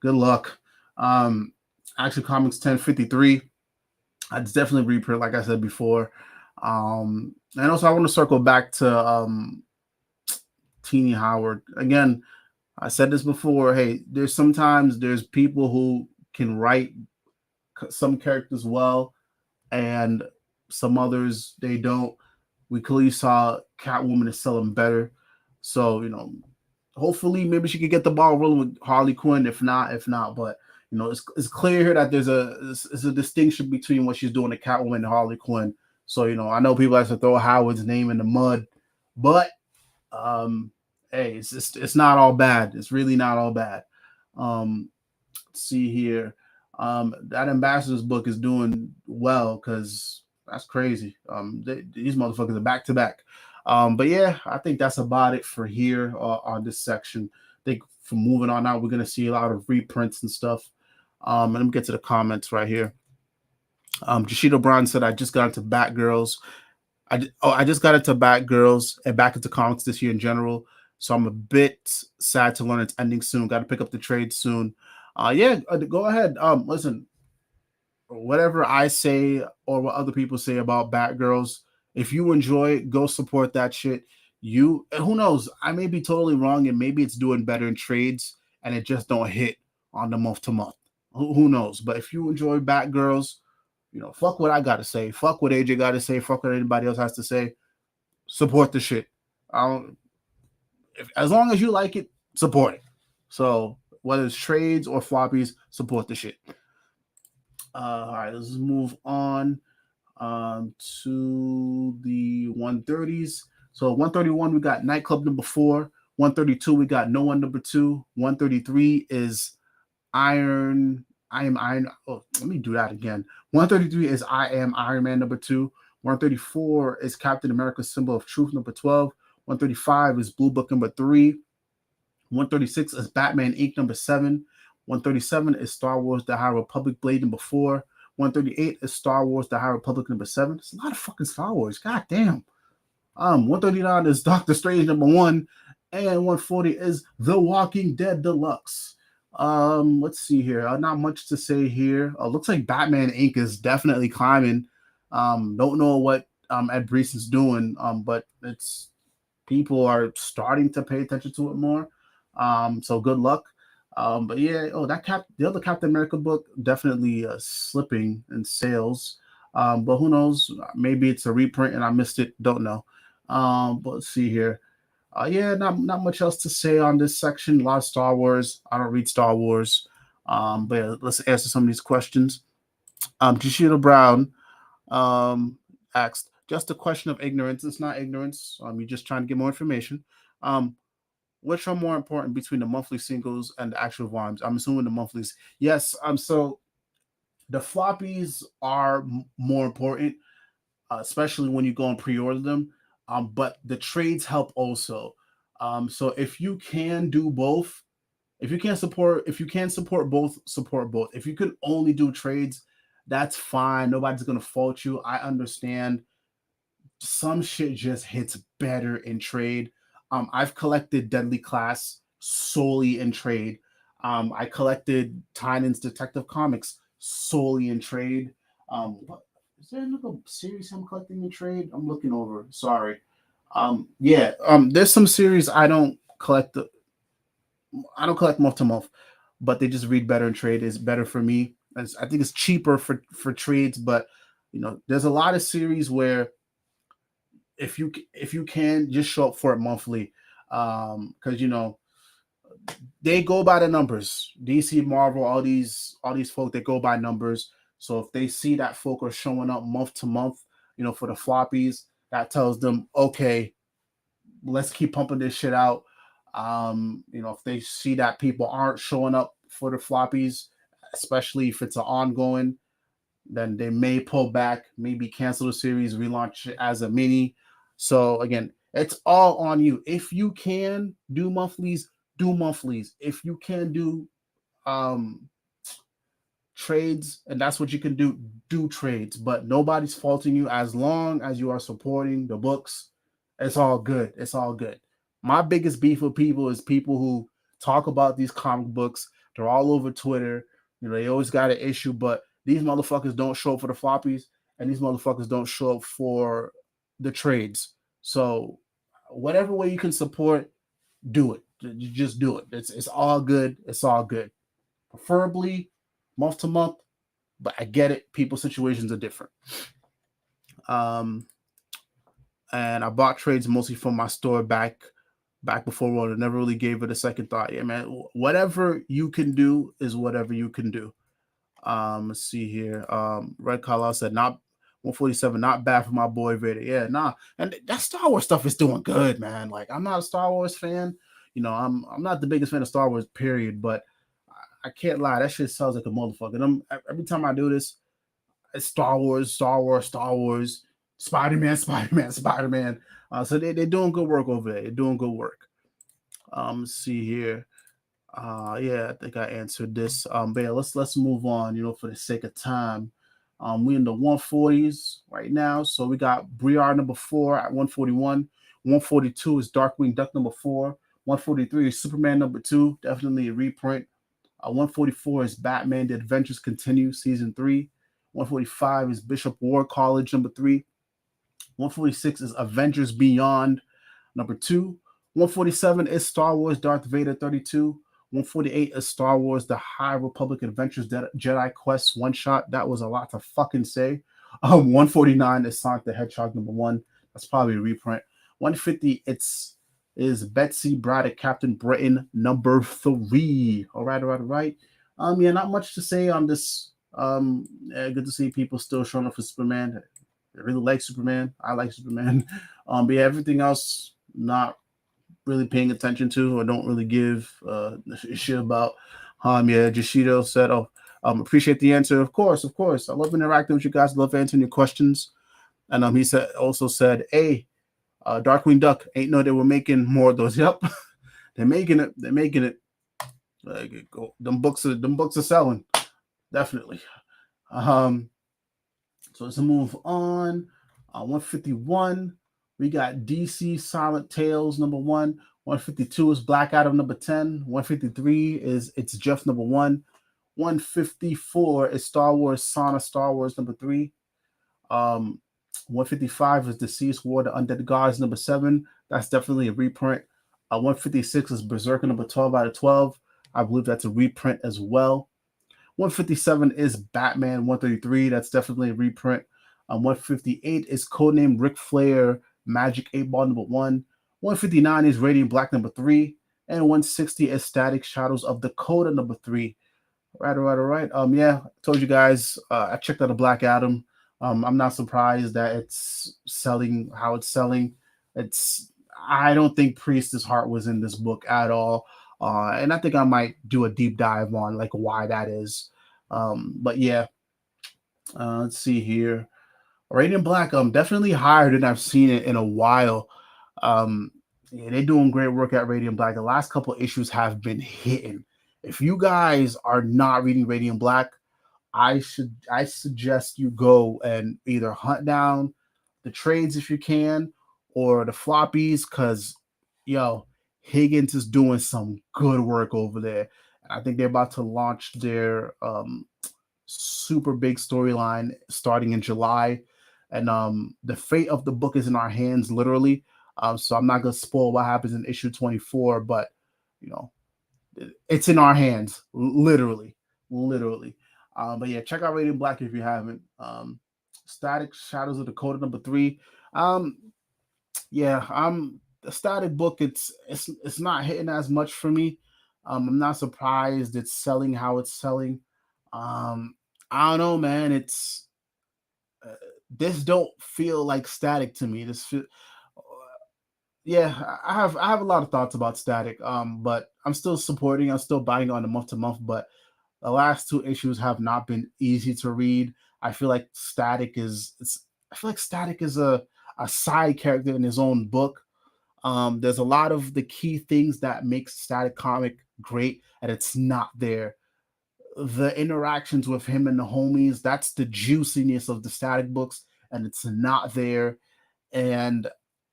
good luck. Action Comics 1053. It's definitely reprint, like I said before. And also I want to circle back to Tini Howard again. I said this before. Hey, there's people who can write some characters well, and some others they don't. We clearly saw Catwoman is selling better, so hopefully maybe she could get the ball rolling with Harley Quinn. If not, but it's clear here that there's a distinction between what she's doing to Catwoman and Harley Quinn. So I know people like to throw Howard's name in the mud, but hey, it's not all bad. It's really not all bad. Let's see here. That Ambassadors book is doing well because that's crazy. These motherfuckers are back to back. But yeah, I think that's about it for here on this section. I think from moving on out, we're gonna see a lot of reprints and stuff. And let me get to the comments right here. Jashido Brown said, "I just got into Batgirls. I just got into Batgirls and back into comics this year in general. So I'm a bit sad to learn it's ending soon. Got to pick up the trade soon. Yeah, go ahead. Listen, whatever I say or what other people say about Batgirls, if you enjoy it, go support that shit. Who knows? I may be totally wrong, and maybe it's doing better in trades, and it just don't hit on the month to month. Who knows? But if you enjoy Batgirls, fuck what I gotta say. Fuck what AJ gotta say. Fuck what anybody else has to say. Support the shit. As long as you like it, support it. So whether it's trades or floppies, support the shit. All right, let's move on to the 130s. So 131, we got Nightclub number 4. 132, we got No One number 2. 133 is I Am Iron. Oh, let me do that again. 133 is I Am Iron Man number 2. 134 is Captain America's Symbol of Truth number 12. 135 is Blue Book number 3. 136 is Batman Inc. number 7. 137 is Star Wars The High Republic Blade number 4. 138 is Star Wars The High Republic number 7. It's a lot of fucking Star Wars. God damn. 139 is Doctor Strange number 1. And 140 is The Walking Dead Deluxe. Let's see here. Not much to say here. Looks like Batman Inc. is definitely climbing. Don't know what Ed Breeson's doing, but it's people are starting to pay attention to it more. So good luck. But yeah, the other Captain America book definitely slipping in sales. But who knows? Maybe it's a reprint and I missed it. Don't know. But let's see here. Yeah, not much else to say on this section. A lot of Star Wars. I don't read Star Wars. But yeah, let's answer some of these questions. Jashida Brown asked, just a question of ignorance. It's not ignorance. You're just trying to get more information. Which are more important between the monthly singles and the actual volumes? I'm assuming the monthlies. Yes. So the floppies are more important, especially when you go and pre-order them. But the trades help also. So if you can do both, if you can support both, support both. If you can only do trades, that's fine. Nobody's gonna fault you. I understand. Some shit just hits better in trade. I've collected Deadly Class solely in trade. I collected Tynan's Detective Comics solely in trade. What is there another series I'm collecting in trade? I'm looking over. Sorry. Yeah. There's some series I don't collect. I don't collect month to month, but they just read better in trade. It's better for me. I think it's cheaper for trades, but there's a lot of series where if you can just show up for it monthly, because they go by the numbers. DC, Marvel, all these folk, they go by numbers. So if they see that folk are showing up month to month, for the floppies, that tells them, okay, let's keep pumping this shit out. If they see that people aren't showing up for the floppies, especially if it's an ongoing, then they may pull back, maybe cancel the series, relaunch it as a mini. So again, it's all on you. If you can do monthlies, do monthlies. If you can do trades and that's what you can do trades. But nobody's faulting you as long as you are supporting the books. It's all good. It's all good. My biggest beef with people is people who talk about these comic books. They're all over Twitter. They always got an issue, but these motherfuckers don't show up for the floppies, and these motherfuckers don't show up for the trades. So whatever way you can support, do it. You just do it. It's all good. It's all good. Preferably month to month, but I get it. People's situations are different. And I bought trades mostly from my store back back before World. I never really gave it a second thought. Yeah, man. Whatever you can do is whatever you can do. Let's see here. Red Carlisle said not 147, not bad for my boy Vader. Yeah, nah. And that Star Wars stuff is doing good, man. Like I'm not a Star Wars fan. I'm not the biggest fan of Star Wars, period. But I can't lie, that shit sounds like a motherfucker. And every time I do this, it's Star Wars, Star Wars, Star Wars, Spider-Man, Spider-Man, Spider-Man. So they're doing good work over there. They're doing good work. Let's see here. Yeah, I think I answered this. But yeah, let's move on. For the sake of time, we in the 140s right now. So we got Briar number 4 at 141. 142 is Darkwing Duck number 4. 143 is Superman number 2, definitely a reprint. 144 is Batman: The Adventures Continue season 3. 145 is Bishop War College number 3. 146 is Avengers Beyond number 2. 147 is Star Wars Darth Vader 32. 148 is Star Wars The High Republic Adventures Jedi Quest one shot. That was a lot to fucking say. 149 is Sonic the Hedgehog number 1. That's probably a reprint. 150 is Betsy Braddock Captain Britain number 3. All right. Yeah, not much to say on this. Yeah, good to see people still showing up for Superman. I really like Superman. I like Superman. But yeah, everything else not really paying attention to or don't really give a shit about. Yeah, Jashido said, "Oh, appreciate the answer. Of course. I love interacting with you guys. Love answering your questions." And he also said, "Hey, Darkwing Duck ain't know they were making more of those." Yep, they're making it. Like, them books are selling, definitely. So let's move on. 151, we got DC Silent Tales number 1. 152 is Black Adam number 10. 153 is It's Jeff number 1. 154 is Star Wars Saga Star Wars number 3. 155 is Deceased War the Undead Gods number 7. That's definitely a reprint. 156 is Berserker number 12 out of 12. I believe that's a reprint as well. 157 is Batman 133. That's definitely a reprint. 158 is Codename Ric Flair Magic 8 Ball number 1. 159 is Radiant Black number 3. And 160 is Static Shadows of Dakota number 3. Right. Yeah, I told you guys, I checked out a Black Adam. I'm not surprised that it's selling how it's selling. I don't think Priest's heart was in this book at all. And I think I might do a deep dive on like why that is. But yeah, let's see here. Radiant Black, definitely higher than I've seen it in a while. Yeah, they're doing great work at Radiant Black. The last couple issues have been hitting. If you guys are not reading Radiant Black, I suggest you go and either hunt down the trades if you can or the floppies, because Higgins is doing some good work over there. I think they're about to launch their super big storyline starting in July. And the fate of the book is in our hands, literally. So I'm not gonna spoil what happens in issue 24, but it's in our hands, literally. But yeah, check out Radiant Black if you haven't. Static Shadows of Dakota number 3. The Static book, it's not hitting as much for me. I'm not surprised it's selling how it's selling. I don't know, man. It's this don't feel like Static to me. I have a lot of thoughts about Static. But I'm still supporting. I'm still buying on a month to month. But the last 2 issues have not been easy to read. I feel like Static is a side character in his own book. There's a lot of the key things that makes Static comic great, and it's not there. The interactions with him and the homies, that's the juiciness of the Static books, and it's not there. And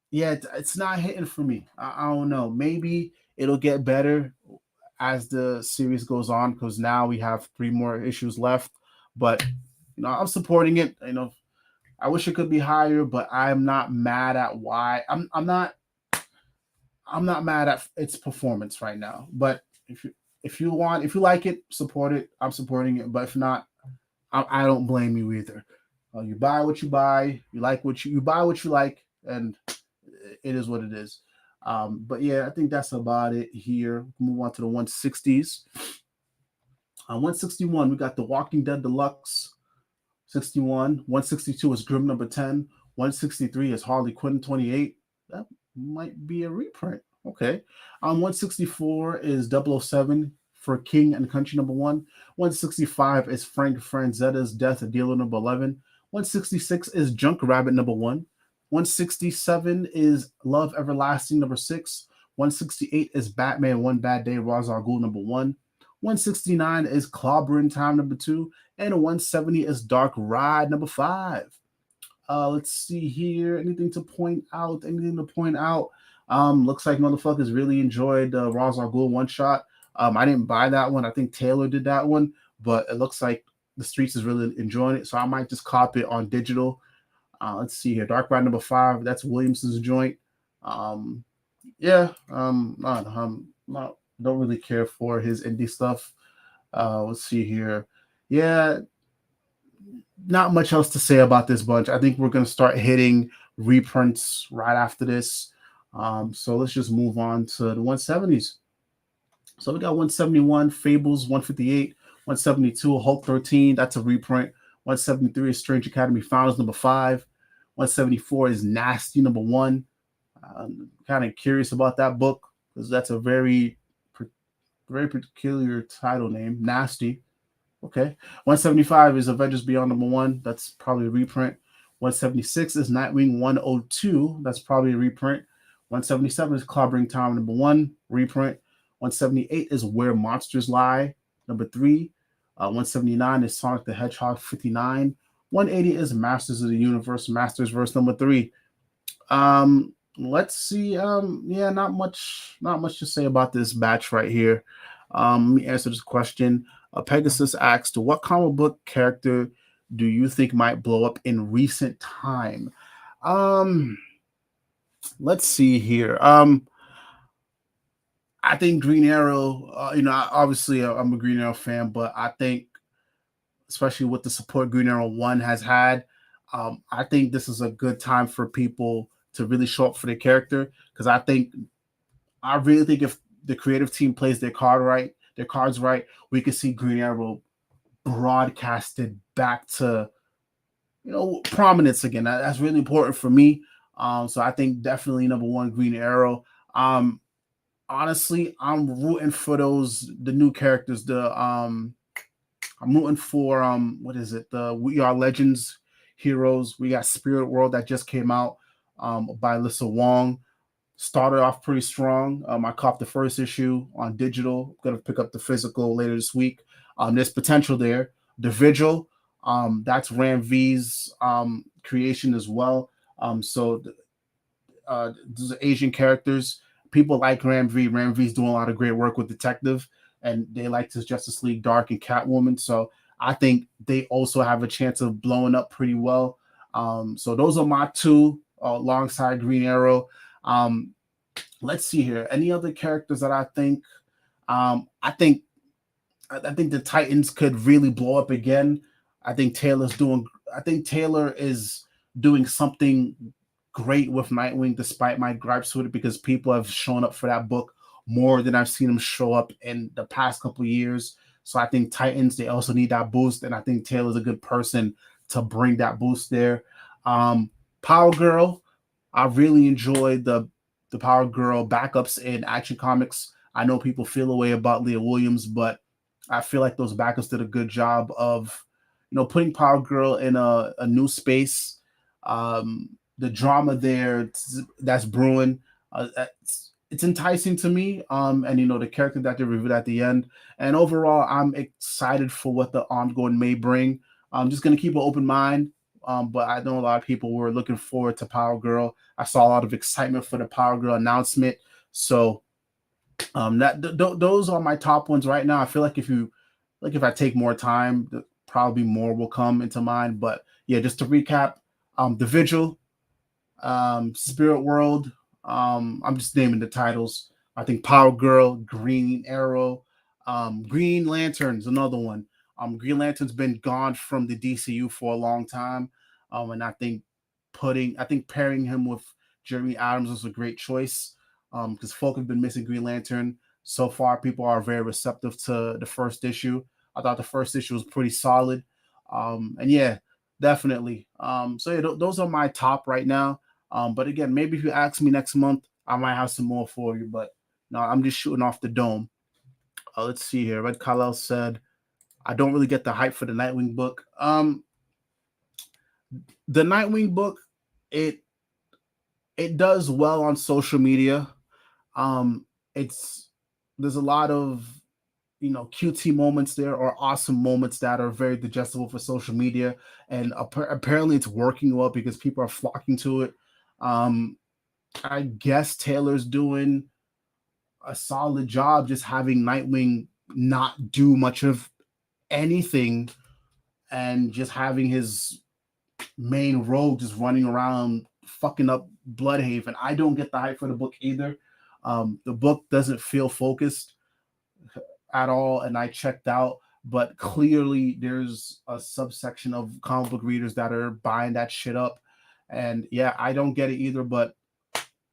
yeah, it's not hitting for me. I don't know. Maybe it'll get better as the series goes on, because now we have 3 more issues left. But I'm supporting it. I wish it could be higher, but I'm not mad at why. I'm not mad at its performance right now. But if you like it, support it. I'm supporting it. But if not, I don't blame you either. You buy what you buy. You like what you buy what you like, and it is what it is. But yeah, I think that's about it here. Move on to the 160s. 161, we got The Walking Dead Deluxe. 61. 162 is Grim number 10. 163 is Harley Quinn 28. That might be a reprint. Okay. 164 is 007 for King and Country number 1. 165 is Frank Franzetta's Death Dealer number 11. 166 is Junk Rabbit number 1. 167 is Love Everlasting number 6. 168 is Batman One Bad Day Ra's al Ghul number 1. 169 is Clobbering Time number 2. And a 170 is Dark Ride number 5. Let's see here. Anything to point out? Anything to point out? Looks like motherfuckers really enjoyed Ra's al Ghul one shot. I didn't buy that one. I think Taylor did that one, but it looks like the streets is really enjoying it. So I might just copy it on digital. Let's see here. Dark Ride number 5. That's Williamson's joint. Yeah. Not don't really care for his indie stuff. Let's see here. Yeah, not much else to say about this bunch. I think we're going to start hitting reprints right after this. So let's just move on to the 170s. So we got 171 Fables 158, 172 Hulk 13. That's a reprint. 173 is Strange Academy Finals number 5. 174 is Nasty number 1. I'm kind of curious about that book because that's a very peculiar title name, Nasty. Okay. 175 is Avengers Beyond number 1. That's probably a reprint. 176 is Nightwing 102. That's probably a reprint. 177 is Clobbering Time number 1, reprint. 178 is Where Monsters Lie number 3. 179 is Sonic the Hedgehog 59. 180 is Masters of the Universe, Masters Verse number 3. Let's see. Yeah, not much to say about this batch right here. Let me answer this question. Pegasus asked, what comic book character do you think might blow up in recent time? Let's see here. I think Green Arrow, obviously I'm a Green Arrow fan, but I think, especially with the support Green Arrow 1 has had, I think this is a good time for people to really show up for their character, because I really think if the creative team plays their cards right, we could see Green Arrow broadcasted back to prominence again. That's really important for me. So I think definitely number 1 Green Arrow. Honestly, I'm rooting for the new characters. I'm rooting for what is it? The We Are Legends heroes. We got Spirit World that just came out by Alyssa Wong. Started off pretty strong. I caught the first issue on digital. Going to pick up the physical later this week. There's potential there. The Vigil, that's Ram V's creation as well. So these are Asian characters. People like Ram V. Ram V's doing a lot of great work with Detective, and they like his Justice League Dark and Catwoman. So I think they also have a chance of blowing up pretty well. So those are my 2 alongside Green Arrow. Let's see here. Any other characters that I think? I think the Titans could really blow up again. I think Taylor is doing something great with Nightwing, despite my gripes with it, because people have shown up for that book more than I've seen them show up in the past couple of years. So I think Titans, they also need that boost, and I think Taylor's a good person to bring that boost there. Power Girl, I really enjoyed the Power Girl backups in Action Comics. I know people feel a way about Leah Williams, but I feel like those backups did a good job of, putting Power Girl in a new space. The drama there that's brewing, it's enticing to me. And the character that they revealed at the end, and overall, I'm excited for what the ongoing may bring. I'm just gonna keep an open mind. But I know a lot of people were looking forward to Power Girl. I saw a lot of excitement for the Power Girl announcement. So those are my top ones right now. I feel like if I take more time, probably more will come into mind. But yeah, just to recap, The Vigil, Spirit World. I'm just naming the titles. I think Power Girl, Green Arrow, Green Lantern's another one. Green Lantern's been gone from the DCU for a long time, and I think pairing him with Jeremy Adams was a great choice. because folk have been missing Green Lantern. So far, people are very receptive to the first issue. I thought the first issue was pretty solid. And yeah, definitely. So yeah, those are my top right now. But again, maybe if you ask me next month, I might have some more for you. But no, I'm just shooting off the dome. Let's see here. Red Kal said, I don't really get the hype for the Nightwing book. The Nightwing book, it it does well on social media. It's there's a lot of QT moments there or awesome moments that are very digestible for social media, and apparently it's working well because people are flocking to it. Um, I guess Taylor's doing a solid job just having Nightwing not do much of anything and just having his main rogue just running around fucking up Bloodhaven. I don't get the hype for the book either. The book doesn't feel focused at all, and I checked out. But clearly, there's a subsection of comic book readers that are buying that shit up, and yeah, I don't get it either. But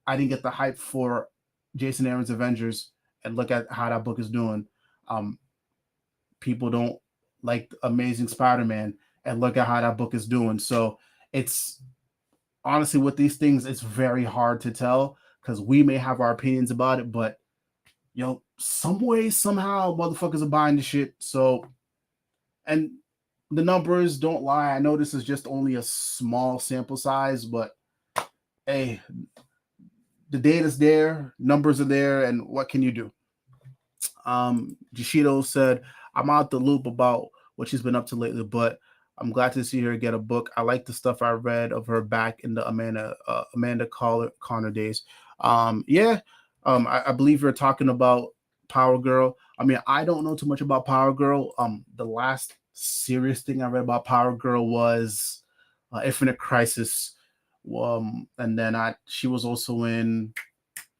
I didn't get the hype for Jason Aaron's Avengers, and look at how that book is doing. Um, People don't like Amazing Spider-Man, and look at how that book is doing. So it's honestly with these things, it's very hard to tell because we may have our opinions about it, but some way, somehow, motherfuckers are buying the shit. So, and the numbers don't lie. I know this is just only a small sample size, but hey, the data's there, numbers are there, and what can you do? Gishido said, I'm out the loop about what she's been up to lately, but I'm glad to see her get a book. I like the stuff I read of her back in the Amanda Connor days. Yeah, I believe you're talking about Power Girl. I mean, I don't know too much about Power Girl. The last serious thing I read about Power Girl was Infinite Crisis. And then she was also in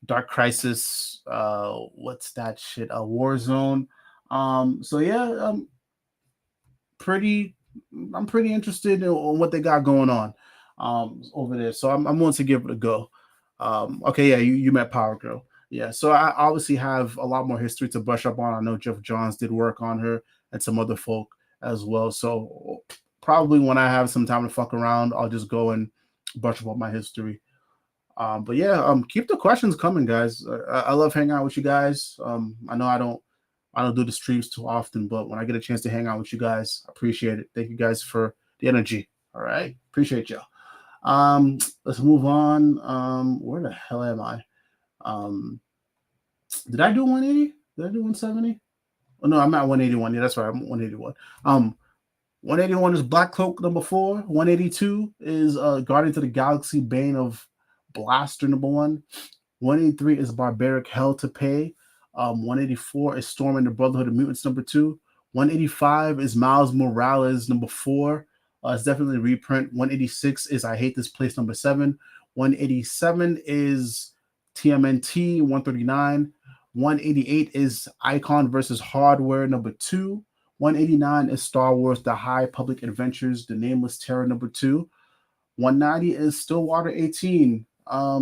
Dark Crisis. What's that shit? A Warzone. So yeah, pretty. I'm pretty interested in what they got going on over there. So I'm willing to give it a go. Okay, yeah, you met Power Girl. Yeah, so I obviously have a lot more history to brush up on. I know Jeff Johns did work on her and some other folk as well. So probably when I have some time to fuck around, I'll just go and brush up on my history. But yeah, keep the questions coming, guys. I love hanging out with you guys. I know I don't do the streams too often, but when I get a chance to hang out with you guys, I appreciate it. Thank you guys for the energy. All right, appreciate y'all. Let's move on. Where the hell am I? Um, did I do 180? Did I do 170? Oh no, I'm at 181. Yeah, that's right. I'm 181. 181 is Black Cloak number 4. 182 is Guardians of the Galaxy Bane of Blaster number 1. 183 is Barbaric Hell to Pay. 184 is Storm and the Brotherhood of Mutants number 2. 185 is Miles Morales number 4. It's definitely a reprint. 186 is I Hate This Place number 7. 187 is TMNT 139. 188 is Icon versus Hardware number 2. 189 is Star Wars The High Public Adventures, The Nameless Terror number 2. 190 is Stillwater 18.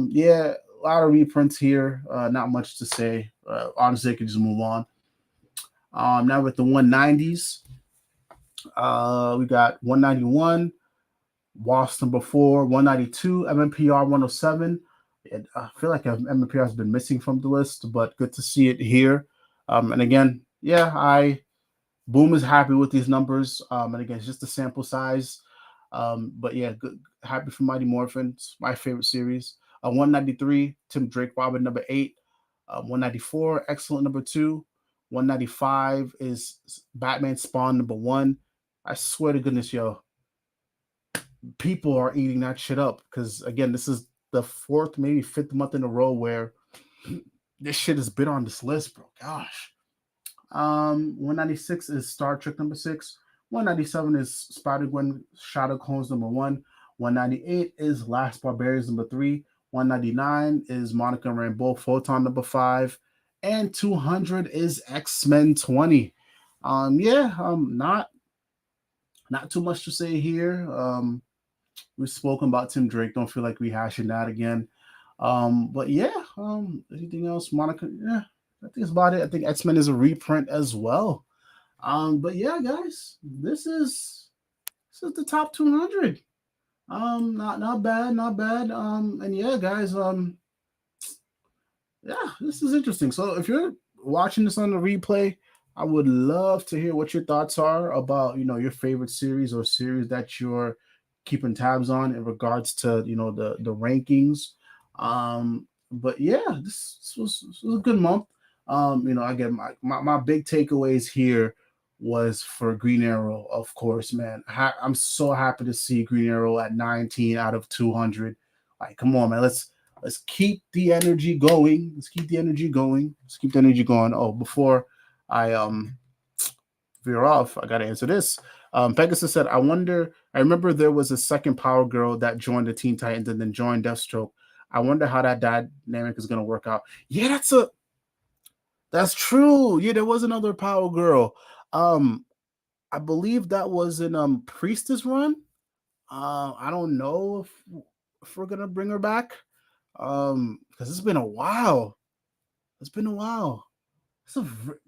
Yeah, a lot of reprints here. Not much to say. Honestly, I could just move on. Now with the 190s, we got 191, Wasp number 4, 192, MMPR 107. I feel like MMPR has been missing from the list, but good to see it here. And again, yeah, Boom is happy with these numbers. And again, it's just a sample size. But yeah, good, happy for Mighty Morphin. It's my favorite series. 193, Tim Drake Robin number 8. 194, Excellent number 2. 195 is Batman Spawn number 1. I swear to goodness, yo, people are eating that shit up because again, this is the 4th, maybe 5th month in a row where this shit has been on this list, bro. Gosh. 196 is Star Trek number 6. 197 is Spider-Gwen Shadow Clones number 1. 198 is Last Barbarians number 3. 199 is Monica Rambeau Photon number 5. And 200 is X-Men 20. Not too much to say here. We've spoken about Tim Drake. Don't feel like rehashing that again. But yeah, Anything else? Monica? Yeah, I think it's about it. I think X-Men is a reprint as well. But yeah, guys, this is the top 200. Not bad, not bad. And yeah, guys, yeah, this is interesting. So if you're watching this on the replay, I would love to hear what your thoughts are about, your favorite series or series that you're keeping tabs on in regards to, the rankings. But yeah, this was a good month. Again, my big takeaways here was for Green Arrow, of course, man. I'm so happy to see Green Arrow at 19 out of 200. Like, come on, man. Let's keep the energy going. Let's keep the energy going. Let's keep the energy going. Oh, before I veer off, I gotta answer this. Pegasus said, I remember there was a second Power Girl that joined the Teen Titans and then joined Deathstroke. I wonder how that dynamic is gonna work out. Yeah, that's true. Yeah, there was another Power Girl. Um, I believe that was in Priestess Run. I don't know if we're gonna bring her back. Because it's been a while. It's been a while.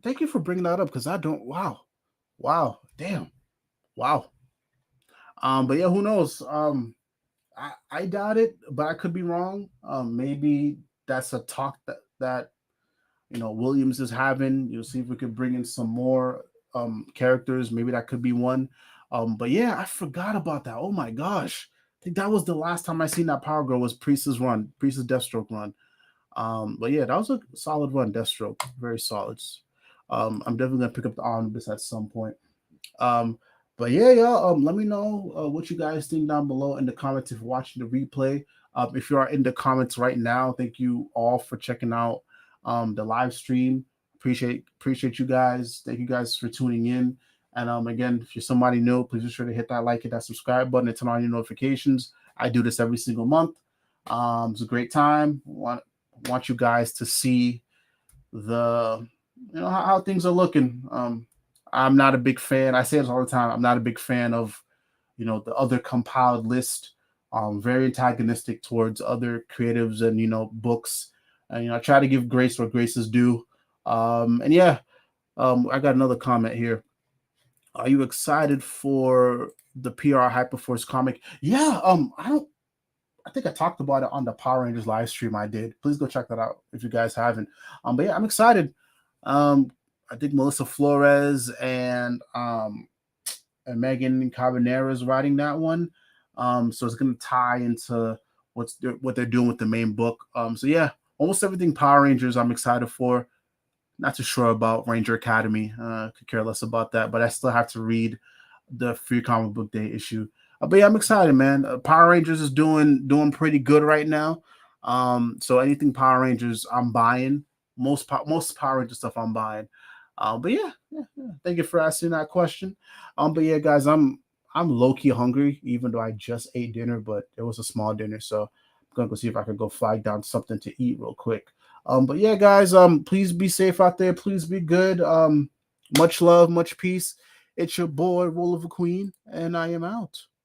Thank you for bringing that up because I don't. Wow, wow, damn, wow. But yeah, who knows? I doubt it, but I could be wrong. Maybe that's a talk that Williams is having. You'll see if we could bring in some more characters. Maybe that could be one. But yeah, I forgot about that. Oh my gosh. I think that was the last time I seen that Power Girl was Priestess Deathstroke run. But yeah, that was a solid run, Deathstroke. Very solid. I'm definitely gonna pick up the omnibus at some point. Um, but yeah, y'all. Let me know what you guys think down below in the comments if you're watching the replay. If you are in the comments right now, thank you all for checking out the live stream. Appreciate you guys. Thank you guys for tuning in. And again, if you're somebody new, please be sure to hit that like, hit that subscribe button, and turn on your notifications. I do this every single month. It's a great time. Want you guys to see the how things are looking. I'm not a big fan. I say this all the time. I'm not a big fan of the other compiled list. Very antagonistic towards other creatives and books. And I try to give grace where grace is due. And yeah, I got another comment here. Are you excited for the PR Hyperforce comic? Yeah. I think I talked about it on the Power Rangers live stream I did. Please go check that out if you guys haven't. But yeah, I'm excited. I think Melissa Flores and Megan Carbonera is writing that one. So it's gonna tie into what they're doing with the main book. So yeah, almost everything Power Rangers I'm excited for. Not too sure about Ranger Academy. Could care less about that, but I still have to read the Free Comic Book Day issue. But yeah, I'm excited, man. Power Rangers is doing pretty good right now. So anything Power Rangers, I'm buying. Most Power Rangers stuff, I'm buying. But yeah. Thank you for asking that question. But yeah, guys, I'm low key hungry, even though I just ate dinner, but it was a small dinner, so I'm gonna go see if I could go flag down something to eat real quick. But yeah, guys, please be safe out there. Please be good. Much love, much peace. It's your boy, Roliver Queen, and I am out.